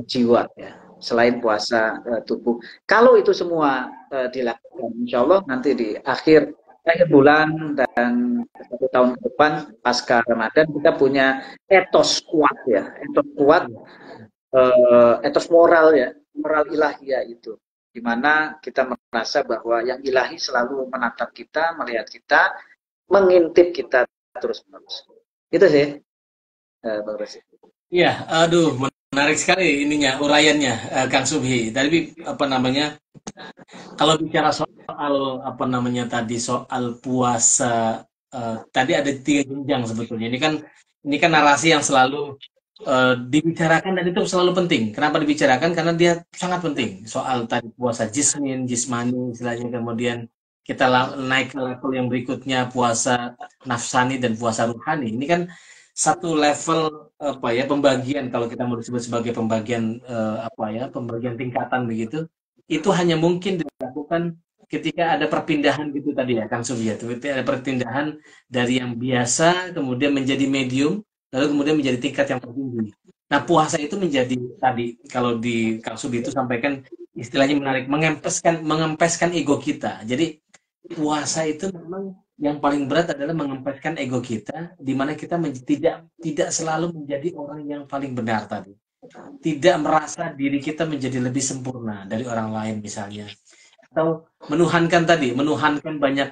jiwa ya, selain puasa tubuh. Kalau itu semua dilakukan, insya Allah nanti di akhir bulan dan 1 tahun ke depan pasca Ramadan kita punya etos kuat ya, etos kuat, etos moral ya, moral ilahiyah itu, di mana kita merasa bahwa yang ilahi selalu menatap kita, melihat kita, mengintip kita terus-menerus. Itu sih, Bang Resi. Iya, aduh, menarik sekali ininya, uraiannya, Kang Subhi. Tadi apa namanya? Kalau bicara soal apa namanya tadi soal puasa, tadi ada 3 jenjang sebetulnya. Ini kan narasi yang selalu dibicarakan dan itu selalu penting. Kenapa dibicarakan? Karena dia sangat penting. Soal tadi puasa jismani, istilahnya, kemudian kita naik ke level yang berikutnya puasa nafsani dan puasa ruhani. Ini kan satu level apa ya, pembagian, kalau kita mau disebut sebagai pembagian apa ya, pembagian tingkatan begitu. Itu hanya mungkin dilakukan ketika ada perpindahan gitu tadi ya Kang Subyat. Ketika ada perpindahan dari yang biasa kemudian menjadi medium, lalu kemudian menjadi tingkat yang tertinggi. Nah, puasa itu menjadi tadi kalau di Kang Subi itu sampaikan istilahnya menarik, mengempeskan ego kita. Jadi puasa itu memang yang paling berat adalah mengempeskan ego kita, di mana kita tidak selalu menjadi orang yang paling benar tadi. Tidak merasa diri kita menjadi lebih sempurna dari orang lain misalnya. Atau menuhankan banyak,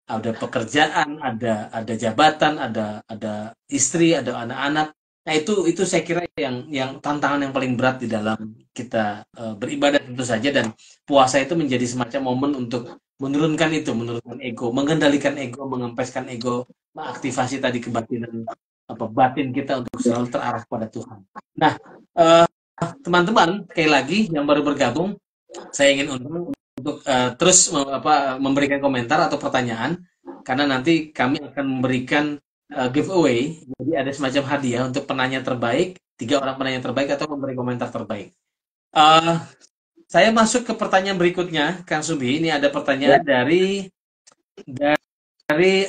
ada pekerjaan, ada jabatan, ada istri, ada anak-anak. Nah, itu saya kira yang tantangan yang paling berat di dalam kita beribadah tentu saja, dan puasa itu menjadi semacam momen untuk menurunkan ego, mengendalikan ego, mengempeskan ego, mengaktifasi tadi kebatinan batin kita untuk selalu terarah pada Tuhan. Nah, teman-teman, sekali lagi yang baru bergabung, saya ingin undang untuk terus memberikan komentar atau pertanyaan, karena nanti kami akan memberikan giveaway. Jadi ada semacam hadiah untuk penanya terbaik, 3 orang penanya terbaik atau memberi komentar terbaik. Saya masuk ke pertanyaan berikutnya, Kang Subi. Ini ada pertanyaan dari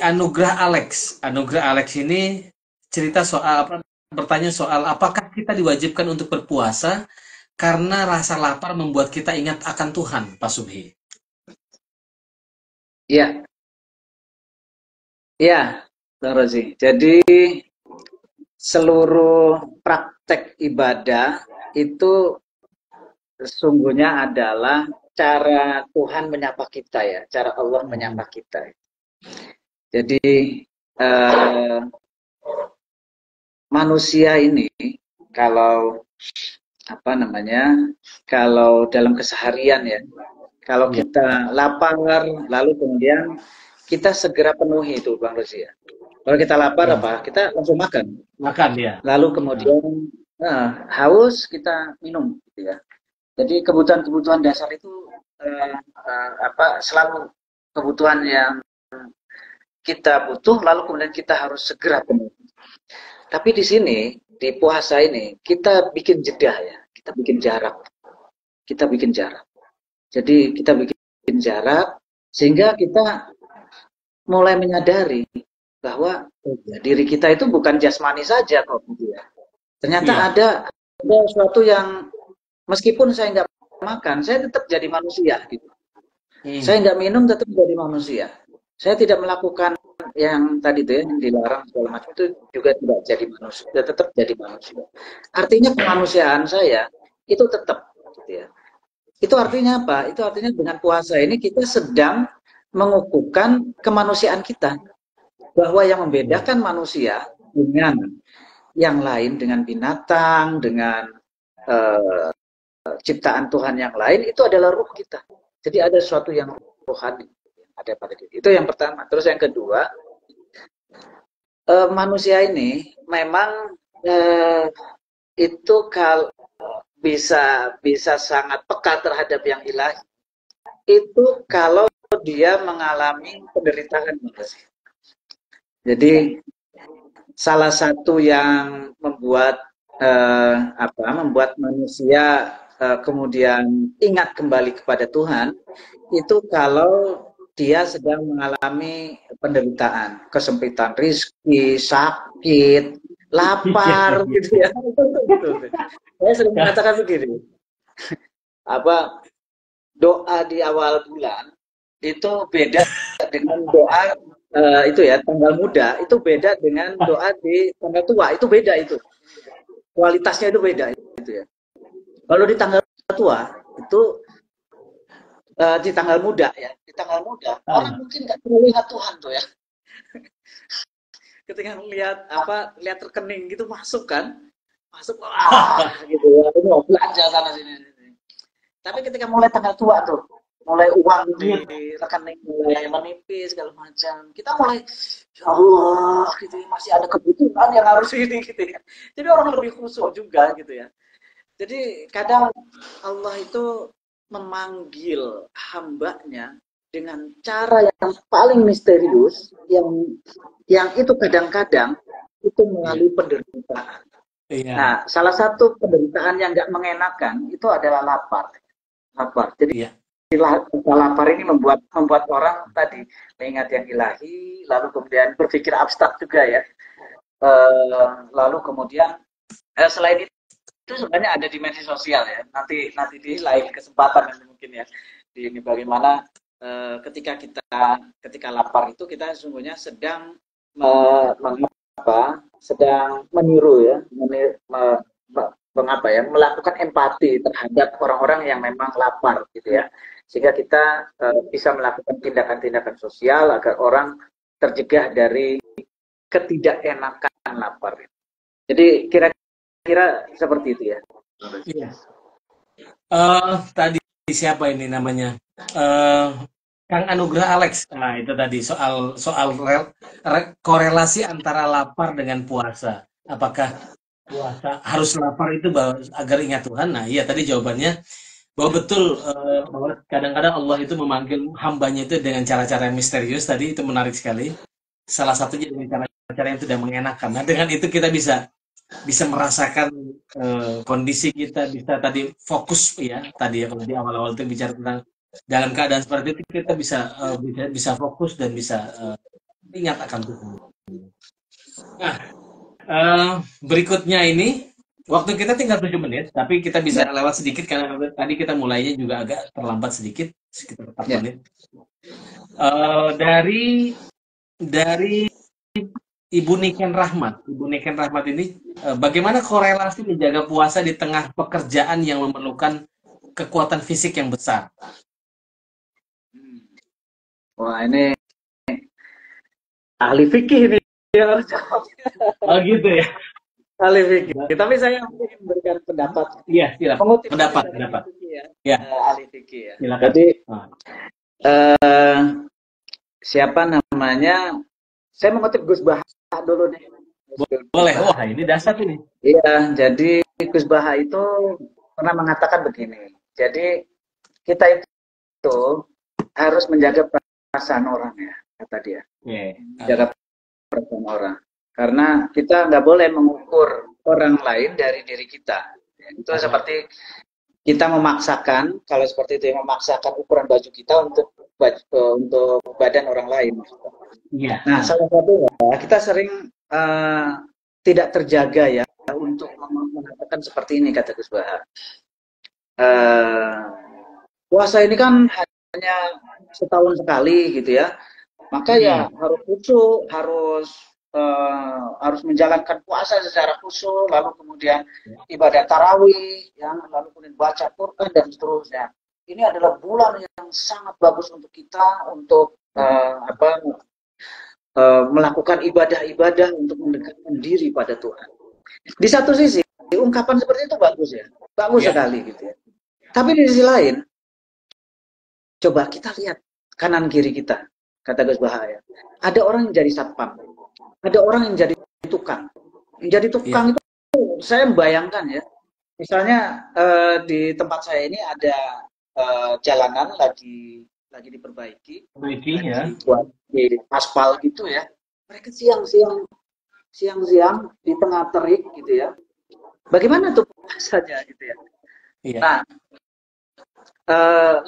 Anugrah Alex. Anugrah Alex ini cerita soal bertanya soal apakah kita diwajibkan untuk berpuasa karena rasa lapar membuat kita ingat akan Tuhan, Pak Subhi. Iya. Iya, Bang Rozi. Jadi seluruh praktek ibadah itu sesungguhnya adalah cara Tuhan menyapa kita ya, cara Allah menyapa kita. Jadi manusia ini kalau kalau dalam keseharian ya, kalau kita lapar lalu kemudian kita segera penuhi itu, Bang Rozi ya. Kalau kita lapar kita langsung makan. Makan ya. Lalu kemudian haus kita minum gitu ya. Jadi kebutuhan-kebutuhan dasar itu selalu kebutuhan yang kita butuh, lalu kemudian kita harus segera penuhi. Tapi di sini, di puasa ini, kita bikin jeda ya, kita bikin jarak. Jadi kita bikin jarak, sehingga kita mulai menyadari bahwa diri kita itu bukan jasmani saja kok. Ternyata ada sesuatu yang meskipun saya nggak makan, saya tetap jadi manusia gitu. Saya nggak minum, tetap jadi manusia. saya tidak melakukan yang tadi itu ya, yang dilarang segala macam, itu juga tidak jadi manusia, tetap jadi manusia. Artinya kemanusiaan saya itu tetap, gitu ya. Itu artinya apa? Itu artinya dengan puasa ini kita sedang mengukuhkan kemanusiaan kita, bahwa yang membedakan manusia dengan yang lain, dengan binatang, dengan ciptaan Tuhan yang lain, itu adalah ruh kita. Jadi ada sesuatu yang rohani ada pada diri. Itu yang pertama. Terus yang kedua, manusia ini memang itu kalau bisa sangat peka terhadap yang ilahi. Itu kalau dia mengalami penderitaan. Jadi salah satu yang membuat membuat manusia kemudian ingat kembali kepada Tuhan itu kalau dia sedang mengalami penderitaan, kesempitan rezeki, sakit, lapar, gitu ya. Saya sering mengatakan begini, doa di awal bulan itu beda dengan doa itu ya tanggal muda, itu beda dengan doa di tanggal tua, itu beda, itu kualitasnya itu beda itu ya. Kalau di tanggal tua itu di tanggal muda ya, di tanggal muda orang mungkin nggak perlu lihat Tuhan tuh ya. Ketika lihat rekening gitu masuk gitu ya, ini mau belanja sana sini. Tapi ketika mulai tanggal tua tuh, mulai uang di rekening mulai menipis segala macam, kita mulai ya Allah gitu, masih ada kebutuhan yang harus ini gitu ya. Jadi orang lebih khusyuk juga gitu ya. Jadi kadang Allah itu memanggil hambanya dengan cara yang paling misterius, yang itu kadang-kadang itu melalui penderitaan. Nah, salah satu penderitaan yang nggak mengenakan itu adalah lapar. Jadi lapar ini membuat orang tadi mengingat yang ilahi, lalu kemudian berpikir abstrak juga ya. Lalu kemudian selain itu sebenarnya ada dimensi sosial ya. Nanti di lain kesempatan mungkin ya. Ini bagaimana ketika lapar itu kita sesungguhnya sedang sedang meniru ya, melakukan empati terhadap orang-orang yang memang lapar gitu ya. Sehingga kita bisa melakukan tindakan-tindakan sosial agar orang tercegah dari ketidakenakan lapar. Jadi kira-kira seperti itu ya. Iya. Tadi siapa ini namanya? Kang Anugrah Alex. Nah, itu tadi soal korelasi antara lapar dengan puasa. Apakah puasa harus lapar itu agar ingat Tuhan? Nah, iya tadi jawabannya bahwa betul bahwa kadang-kadang Allah itu memanggil hambanya itu dengan cara-cara yang misterius. Tadi itu menarik sekali. Salah satunya dengan cara-cara yang tidak mengenakan. Nah, dengan itu kita bisa merasakan kondisi kita, bisa tadi fokus ya, tadi ya kalau di awal-awal itu bicara tentang dalam keadaan seperti itu kita bisa fokus dan bisa ingat akan Tuhan. Nah, berikutnya ini waktu kita tinggal 7 menit, tapi kita bisa lewat sedikit karena tadi kita mulainya juga agak terlambat sedikit, sekitar 4 menit. Dari Ibu Niken Rahmat ini bagaimana korelasi menjaga puasa di tengah pekerjaan yang memerlukan kekuatan fisik yang besar? Wah, ini ahli fikih ini yang harus jawab. Oh gitu ya. Ahli fikih. Tapi saya ingin memberikan pendapat. Iya, silakan. Pendapat. Ya. Ahli fikih ya. Silakan. Jadi siapa namanya? Saya mengutip Gus Baha dulu nih. Boleh. Wah, ini dasar ini. Iya, jadi Gus Baha itu pernah mengatakan begini. Jadi kita itu harus menjaga perasaan orang ya, kata dia. Menjaga perasaan orang. Karena kita nggak boleh mengukur orang lain dari diri kita. Itu seperti kita memaksakan, kalau seperti itu memaksakan ukuran baju kita untuk badan orang lain. Iya. Nah, salah satunya kita sering tidak terjaga ya untuk mengatakan seperti ini, kata Gus Baha. Puasa ini kan hanya setahun sekali gitu ya. Maka ya harus khusyuk, harus menjalankan puasa secara khusyuk, lalu kemudian ibadah tarawih, yang lalu kemudian baca Quran dan seterusnya. Ini adalah bulan yang sangat bagus untuk kita untuk melakukan ibadah-ibadah untuk mendekatkan diri pada Tuhan. Di satu sisi, ungkapan seperti itu bagus ya, bagus sekali gitu ya. Tapi di sisi lain, coba kita lihat kanan kiri kita, kata Gus Bahaya. Ada orang yang jadi satpam, ada orang yang jadi tukang. Yang jadi tukang itu saya membayangkan ya, misalnya di tempat saya ini ada jalanan lagi diperbaiki, buat di aspal gitu ya. Mereka siang-siang di tengah terik gitu ya. Bagaimana tuh puasanya gitu ya? Nah,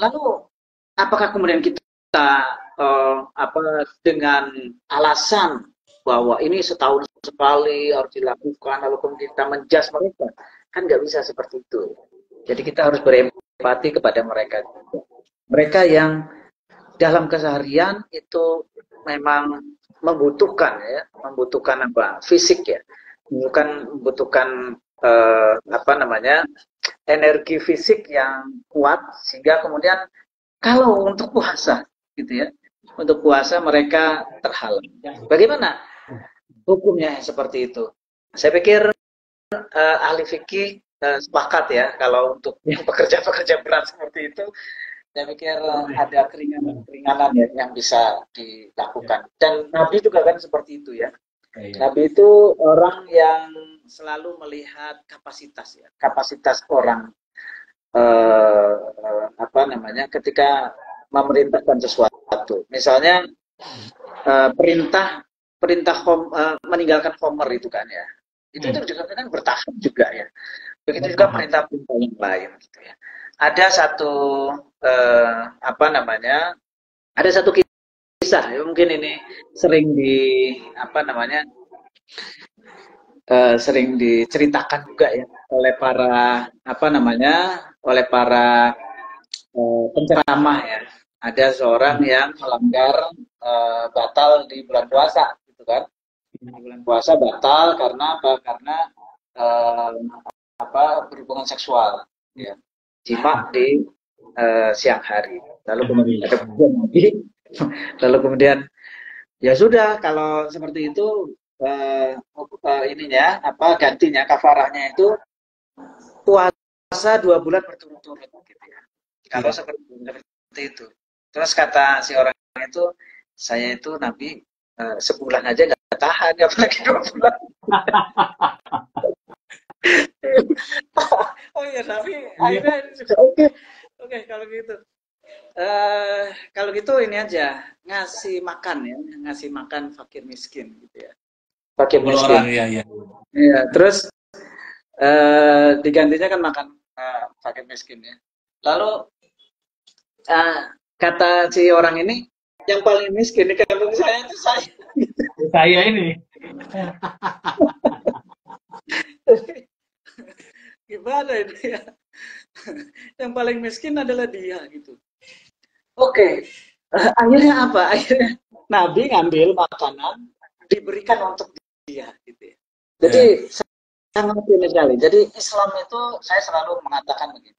lalu apakah kemudian kita dengan alasan bahwa ini setahun sekali harus dilakukan, lalu kemudian kita menjas mereka, kan nggak bisa seperti itu. Jadi kita harus berempati kepada mereka. Mereka yang dalam keseharian itu memang membutuhkan fisik ya, membutuhkan energi fisik yang kuat, sehingga kemudian kalau untuk puasa gitu ya, untuk puasa mereka terhalang. Bagaimana hukumnya seperti itu? Saya pikir ahli fikih sepakat ya, kalau untuk yang pekerja-pekerja berat seperti itu, saya pikir ada keringanan ya yang bisa dilakukan. Dan Nabi juga kan seperti itu ya. Nabi itu orang yang selalu melihat kapasitas orang ketika memerintahkan sesuatu. Misalnya perintah meninggalkan Homer itu kan ya. Itu juga kan bertahap juga ya. Begitu juga perintah-perintah yang lain gitu ya. Ada satu ada satu kisah ya, mungkin ini sering sering diceritakan juga ya oleh para penceramah ya. Ada seorang yang melanggar batal di bulan puasa gitu kan. Di bulan puasa batal karena apa? Karena berhubungan seksual ya. Jima di siang hari. Lalu kemudian ya sudah, kalau seperti itu gantinya kafarahnya itu puasa 2 bulan berturut-turut gitu ya. Kalau seperti itu. Terus kata si orang itu, saya itu Nabi sebulan aja nggak tahan, apalagi 2 bulan. Oh iya, tapi akhirnya juga oke kalau gitu. Kalau gitu ini aja, ngasih makan fakir miskin gitu ya. Fakir miskin. Iya, terus digantinya kan makan fakir miskin ya. Lalu kata si orang ini, yang paling miskin di kampung saya itu saya. Saya ini. Gimana itu ya? Yang paling miskin adalah dia gitu. Oke. Akhirnya apa? Akhirnya Nabi ngambil makanan diberikan untuk dia gitu ya. Jadi sangat ini sekali. Jadi Islam itu, saya selalu mengatakan begitu.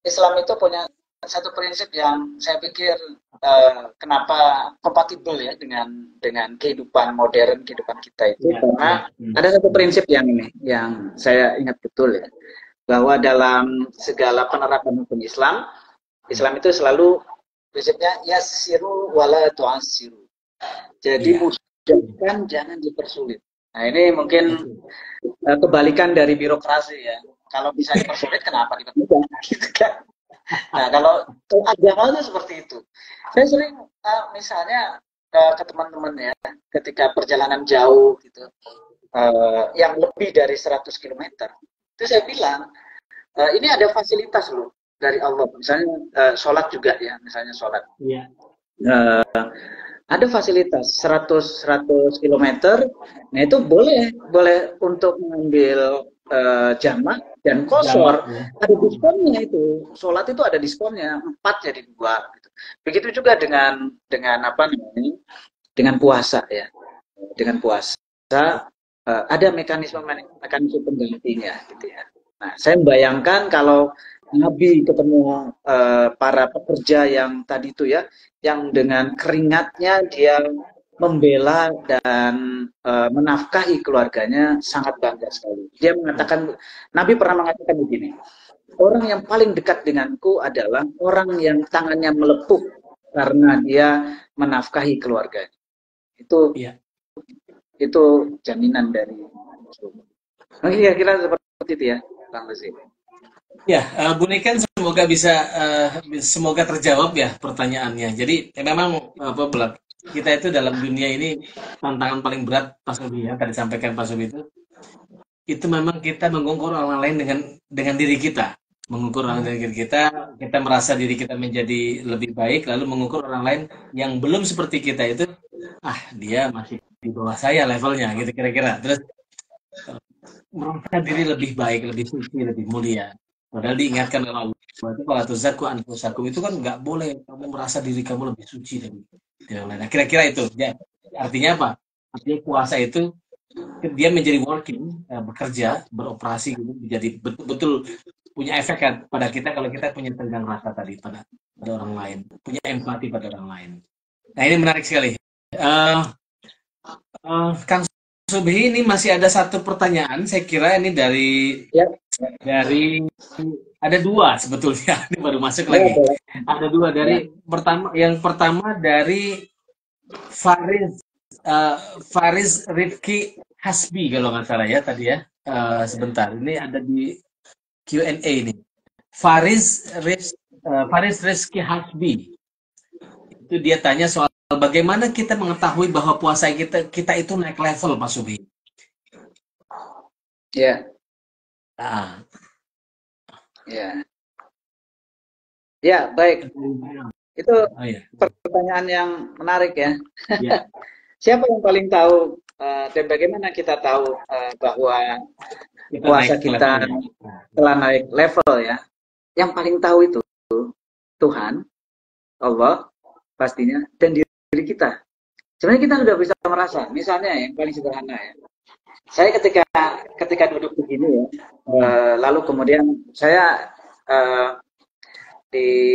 Islam itu punya satu prinsip yang saya pikir kenapa kompatibel ya dengan kehidupan modern, kehidupan kita itu, karena ada satu prinsip yang saya ingat betul ya, bahwa dalam segala penerapan hukum Islam itu selalu prinsipnya yassiru wala tu'assiru. Jadi mudahkan, jangan dipersulit. Nah, ini mungkin kebalikan dari birokrasi ya. Kalau bisa dipersulit, kenapa dipermudah gitu kan? Nah, kalau agama itu seperti itu. Saya sering misalnya ke teman-teman ya, ketika perjalanan jauh gitu, yang lebih dari 100 km, itu saya bilang, ini ada fasilitas loh dari Allah. Misalnya sholat juga ya, misalnya sholat. Ada fasilitas 100 km, nah itu boleh untuk mengambil jamak dan kosor, ada diskonnya itu. Sholat itu ada diskonnya, 4 jadi 2 gitu. Begitu juga dengan dengan puasa ya. Dengan puasa ada mekanisme penggantinya gitu ya. Nah, saya membayangkan kalau Nabi ketemu para pekerja yang tadi itu ya, yang dengan keringatnya dia membela dan menafkahi keluarganya, sangat bangga sekali. Dia mengatakan, Nabi pernah mengatakan begini, orang yang paling dekat denganku adalah orang yang tangannya melepuk karena dia menafkahi keluarganya. Itu Iya. Itu jaminan dari mungkin kira-kira seperti itu ya, Bang Lucy. Ya, Bu Niken semoga terjawab ya pertanyaannya. Jadi memang berat. Kita itu dalam dunia ini tantangan paling berat Pak Subi ya, tadi sampaikan Pak Subi itu memang kita mengukur orang lain dengan diri kita. Mengukur orang dengan diri kita merasa diri kita menjadi lebih baik, lalu mengukur orang lain yang belum seperti kita itu, dia masih di bawah saya levelnya gitu kira-kira. Terus merasa diri lebih baik, lebih suci, lebih mulia. Padahal diingatkan oleh Allah, itu kalau tuzakku anfusakum itu kan nggak boleh kamu merasa diri kamu lebih suci dari yang lain. Nah, kira-kira itu. Ya, artinya apa? Artinya puasa itu dia menjadi working, bekerja, beroperasi gitu, menjadi betul-betul punya efek kan pada kita kalau kita punya tenggang rasa tadi pada orang lain, punya empati pada orang lain. Nah, ini menarik sekali. Kang Subhi, ini masih ada satu pertanyaan, saya kira ini dari ada dua sebetulnya, ini baru masuk lagi. Ada dua dari yang pertama dari Faris Rifki Hasbi kalau nggak salah ya tadi ya. Sebentar, ini ada di Q&A ini. Faris Rizky Hasbi. Itu dia tanya soal bagaimana kita mengetahui bahwa puasa kita itu naik level, Pak Subi. Ya. Ya, baik. Itu pertanyaan yang menarik ya. Siapa yang paling tahu dan bagaimana kita tahu bahwa puasa kita telah naik level ya? Yang paling tahu itu Tuhan, Allah pastinya, dan diri kita. Sebenarnya kita sudah bisa merasa. Misalnya yang paling sederhana ya. Saya ketika duduk begini ya, lalu kemudian saya di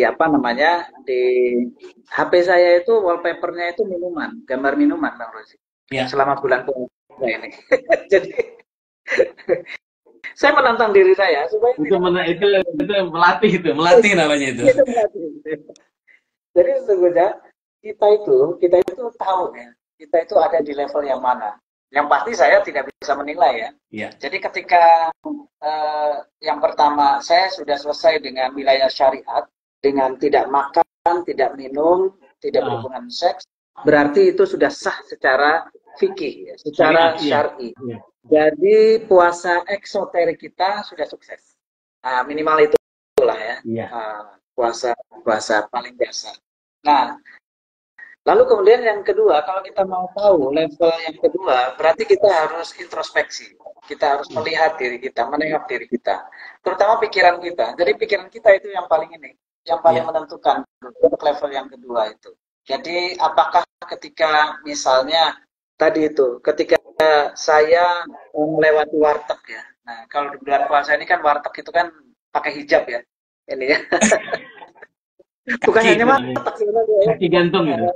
HP saya itu wallpapernya itu minuman, gambar minuman, Bang Rosi. Ya. Selama bulan puasa ini. Jadi saya menantang diri saya supaya itu melatih namanya itu. Jadi sesungguhnya kita itu tahu ya, kita itu ada di level yang mana. Yang pasti saya tidak bisa menilai ya. Jadi ketika yang pertama saya sudah selesai dengan wilayah syariat, dengan tidak makan, tidak minum, tidak berhubungan seks, berarti itu sudah sah secara fikih, ya, secara syar'i. Jadi puasa eksoterik kita sudah sukses. Minimal itulah ya. Puasa paling dasar. Nah, lalu kemudian yang kedua, kalau kita mau tahu level yang kedua, berarti kita harus introspeksi. Kita harus melihat diri kita, menengok diri kita. Terutama pikiran kita. Jadi pikiran kita itu yang paling menentukan untuk level yang kedua itu. Jadi apakah ketika misalnya tadi itu, ketika saya melewati warteg ya. Nah, kalau di bulan puasa ini kan warteg itu kan pakai hijab ya. Ini ya. Bukan hanya warteg sebenarnya. Kaki gantung gitu.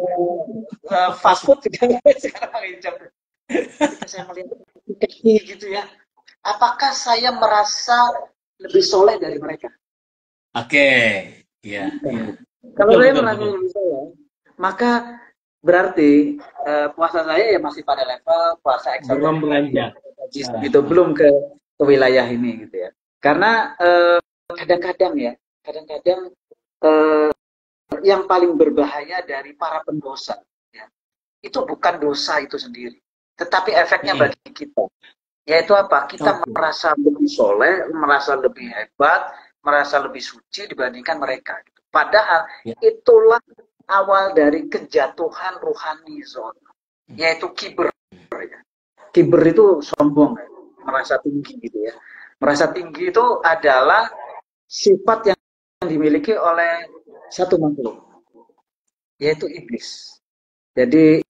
Fast food juga sekarang pakai hijab. Ketika saya melihat kaki gitu ya. Apakah saya merasa lebih soleh dari mereka? Iya. Kalau saya merasa lebih soleh, maka berarti puasa saya ya masih pada level puasa eksotik. Belum beranjak. Belum ke wilayah ini gitu ya. Karena kadang-kadang yang paling berbahaya dari para pendosa ya, itu bukan dosa itu sendiri, tetapi efeknya bagi kita. Yaitu apa? Kita merasa lebih soleh, merasa lebih hebat, merasa lebih suci dibandingkan mereka. Padahal itulah awal dari kejatuhan ruhani zon, yaitu kiber. Kiber itu sombong, merasa tinggi gitu ya. Merasa tinggi itu adalah sifat yang dimiliki oleh satu makhluk, yaitu iblis. Jadi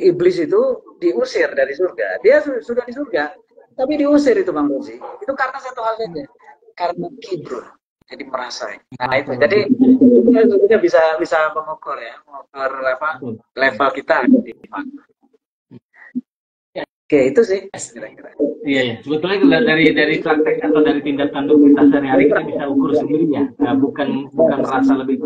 iblis itu diusir dari surga. Dia sudah di surga, tapi diusir itu Bang Rozi. Itu karena satu hal saja, karena kibur. Jadi merasa. Nah itu. Jadi kita bisa mengukur ya, mengukur apa level kita di mana. Oke, itu sih kira-kira. Iya, ya. Sebetulnya dari praktek atau dari tindak tanduk kita sehari-hari kita bisa ukur sendiri ya. Bukan merasa lebih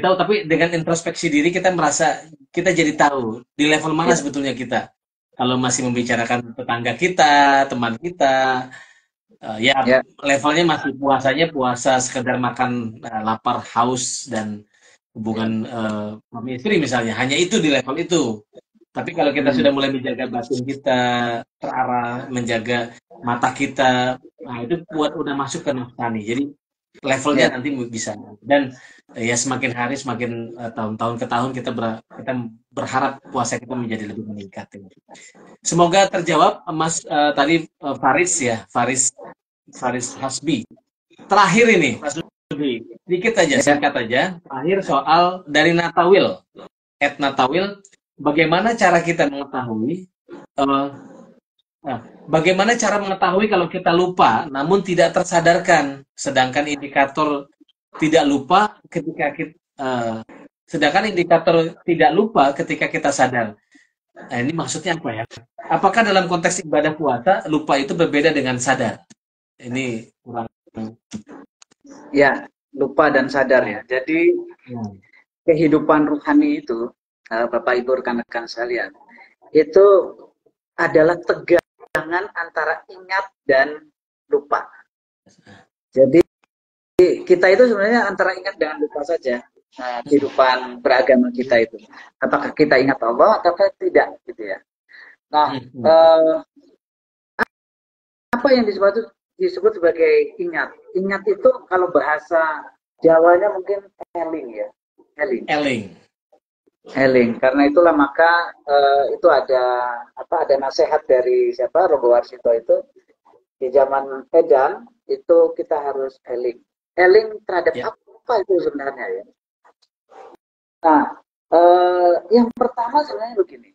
tahu, tapi dengan introspeksi diri kita merasa kita jadi tahu di level mana sebetulnya kita. Kalau masih membicarakan tetangga kita, teman kita, levelnya masih puasanya puasa sekedar makan lapar, haus dan hubungan suami istri misalnya. Hanya itu di level itu. Tapi kalau kita sudah mulai menjaga batin kita terarah, menjaga mata kita, nah itu udah masuk ke nafsani. Jadi levelnya nanti bisa. Dan ya semakin hari, semakin tahun-tahun ke tahun kita berharap puasa kita menjadi lebih meningkat. Semoga terjawab, Mas tadi Faris ya, Faris Hasbi. Terakhir ini, Mas Ludi, sedikit aja, singkat aja. Terakhir soal dari Natawil, @Natawil. Bagaimana cara kita mengetahui bagaimana cara mengetahui kalau kita lupa namun tidak tersadarkan, sedangkan indikator tidak lupa ketika kita sadar. Nah, ini maksudnya apa ya? Apakah dalam konteks ibadah puasa lupa itu berbeda dengan sadar? Ini kurang. Ya, lupa dan sadar ya. Jadi kehidupan ruhani itu, Bapak Ibu rekan-rekan sekalian, itu adalah tegangan antara ingat dan lupa. Jadi kita itu sebenarnya antara ingat dan lupa saja. Kehidupan beragama kita itu, apakah kita ingat Allah ataukah tidak, gitu ya. Nah, apa yang disebut sebagai ingat? Ingat itu kalau bahasa Jawanya mungkin eling ya, eling. Karena itulah maka itu ada nasihat dari siapa, Robo Warsito itu di zaman edan itu kita harus eling terhadap apa itu sebenarnya ya. Nah, yang pertama sebenarnya begini.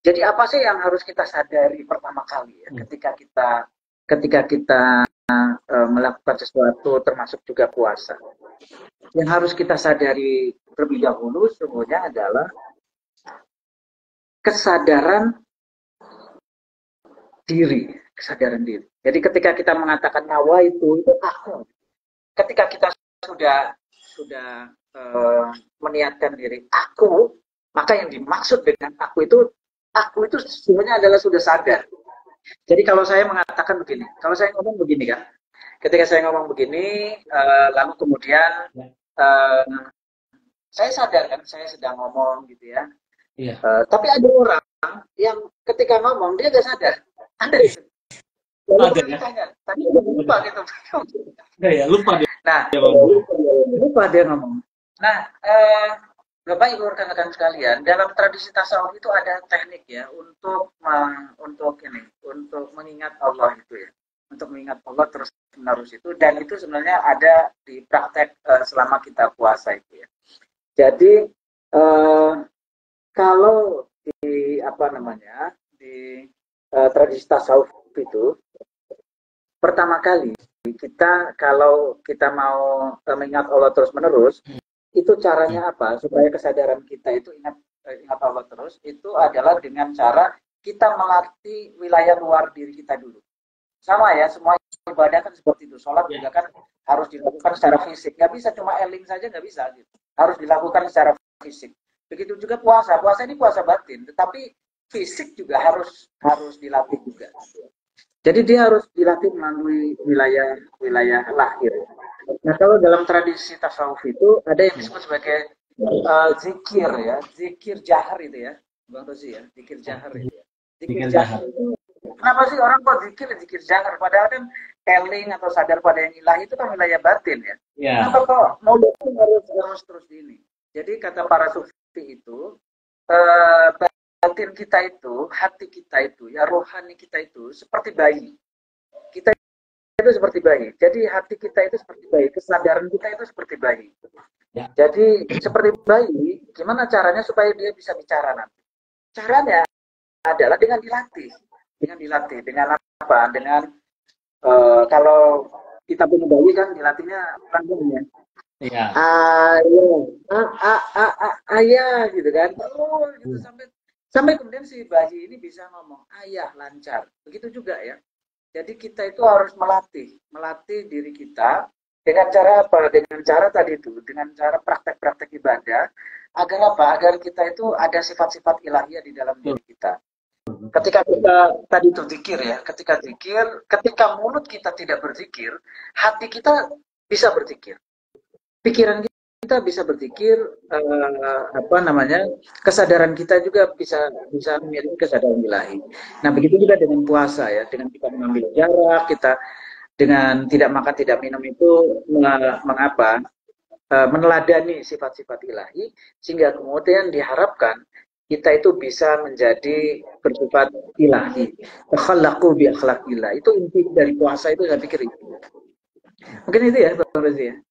Jadi apa sih yang harus kita sadari pertama kali ya, ketika kita melakukan sesuatu termasuk juga puasa. Yang harus kita sadari terlebih dahulu semuanya adalah kesadaran diri. Jadi ketika kita mengatakan nawa itu aku. Ketika kita sudah meniatkan diri aku, maka yang dimaksud dengan aku itu sebenarnya adalah sudah sadar. Jadi kalau saya mengatakan begini, kalau saya ngomong begini kan, ketika saya ngomong begini, lalu kemudian saya sadar kan, saya sedang ngomong gitu ya. Tapi ada orang yang ketika ngomong dia nggak sadar, ada itu. Lalu ditanya, tadi udah lupa gitu. Lupa dia. Nah, lupa dia ngomong. Nah, Bapak Ibu rekan-rekan sekalian, dalam tradisi tasawuf itu ada teknik ya untuk mengingat Allah itu ya, untuk mengingat Allah terus menerus itu, dan itu sebenarnya ada di praktek selama kita puasa itu ya. Jadi kalau di tradisi tasawuf itu pertama kali kalau kita mau mengingat Allah terus menerus, itu caranya apa? Supaya kesadaran kita itu ingat Allah terus, itu adalah dengan cara kita melatih wilayah luar diri kita dulu. Sama ya, semua ibadah kan seperti itu. Sholat juga kan harus dilakukan secara fisik. Nggak bisa cuma eling saja, nggak bisa gitu. Harus dilakukan secara fisik. Begitu juga puasa. Puasa ini puasa batin, tetapi fisik juga harus dilatih juga. Jadi dia harus dilatih melalui wilayah lahir. Nah, kalau dalam tradisi tasawuf itu ada yang disebut sebagai zikir ya, zikir jahar itu ya, Bang Rozi ya, zikir jahar itu ya. Zikir jahar itu, kenapa sih orang kok zikir jahar? Padahal kan eling atau sadar pada yang ilahi itu kan wilayah batin ya. Kenapa kok mau harus terus ini? Jadi kata para sufi itu, batin kita itu, hati kita itu, ya rohani kita itu seperti bayi. Kita itu seperti bayi. Jadi hati kita itu seperti bayi, kesadaran kita itu seperti bayi. Ya. Jadi seperti bayi, gimana caranya supaya dia bisa bicara nanti? Caranya adalah dengan dilatih. Dengan apa? Dengan kalau kita punya bayi kan dilatihnya pelan ya. Iya. Ayah gitu kan. Oh, gitu sampai kemudian si bayi ini bisa ngomong ayah lancar. Begitu juga ya. Jadi kita itu harus melatih diri kita dengan cara apa? Dengan cara tadi itu, dengan cara praktek-praktek ibadah agar apa? Agar kita itu ada sifat-sifat ilahiyah di dalam diri kita. Ketika kita tadi itu zikir ya, ketika mulut kita tidak berzikir, hati kita bisa berzikir. Pikiran kita bisa berzikir, kesadaran kita juga bisa memiliki kesadaran ilahi. Nah, begitu juga dengan puasa ya, dengan kita mengambil jarak, kita dengan tidak makan tidak minum itu meneladani sifat-sifat ilahi, sehingga kemudian diharapkan kita itu bisa menjadi bersifat ilahi. Takhallaku bi akhlaqillah. Itu inti dari puasa itu, saya pikir itu. Mungkin itu ya, Bang Rozi ya.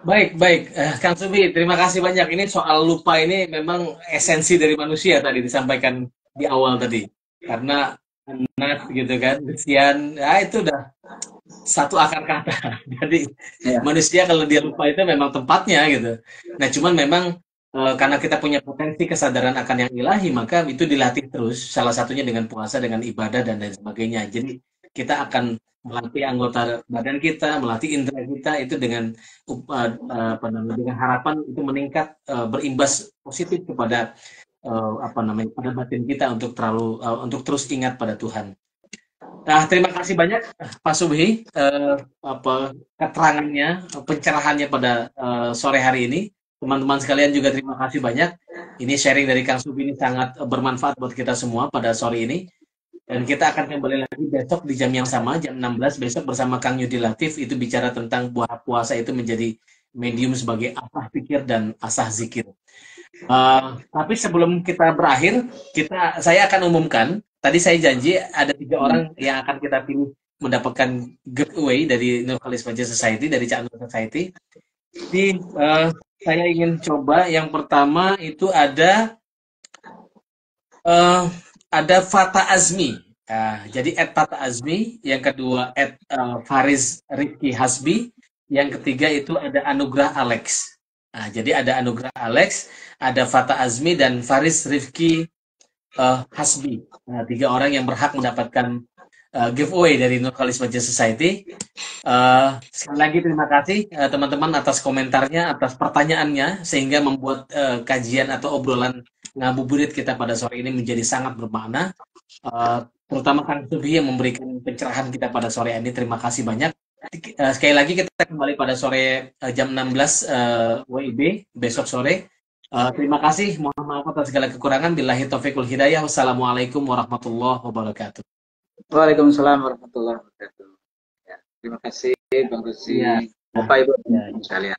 Baik. Kang Subi, terima kasih banyak. Ini soal lupa ini memang esensi dari manusia tadi disampaikan di awal tadi. Karena anak gitu kan, kesian, ya itu udah satu akar kata. Jadi manusia kalau dia lupa itu memang tempatnya gitu. Nah, cuman memang karena kita punya potensi kesadaran akan yang ilahi, maka itu dilatih terus. Salah satunya dengan puasa, dengan ibadah dan lain sebagainya. Jadi kita akan melatih anggota badan kita, melatih indera kita itu dengan dengan harapan itu meningkat, berimbas positif kepada pada batin kita untuk terus ingat pada Tuhan. Nah, terima kasih banyak Pak Subhi keterangannya, pencerahannya pada sore hari ini. Teman-teman sekalian juga terima kasih banyak. Ini sharing dari Kang Subhi ini sangat bermanfaat buat kita semua pada sore ini. Dan kita akan kembali lagi besok di jam yang sama, jam 16 besok bersama Kang Yudi Latif. Itu bicara tentang puasa itu menjadi medium sebagai asah pikir dan asah zikir. Tapi sebelum kita berakhir, saya akan umumkan. Tadi saya janji ada 3 orang yang akan kita pilih mendapatkan giveaway dari Nurkhalis Baca Society, dari Cak Nur Society. Jadi saya ingin coba yang pertama itu ada Fata Azmi. Jadi Fata Azmi, yang kedua Faris Rifki Hasbi, yang ketiga itu ada Anugrah Alex. Jadi ada Anugrah Alex, ada Fata Azmi dan Faris Rifki Hasbi. 3 orang yang berhak mendapatkan giveaway dari Nurkhalis Baca Society. Sekali lagi terima kasih teman-teman atas komentarnya, atas pertanyaannya, sehingga membuat kajian atau obrolan ngabuburit kita pada sore ini menjadi sangat bermakna. Terutama Kang Subi yang memberikan pencerahan kita pada sore ini. Terima kasih banyak. Sekali lagi kita kembali pada sore jam 16 WIB besok sore. Terima kasih. Mohon maaf atas segala kekurangan. Billahi taufiqul hidayah. Wassalamualaikum warahmatullahi wabarakatuh. Waalaikumsalam warahmatullahi wabarakatuh. Ya, terima kasih Bang Rozi. Bapak Ibu sekalian.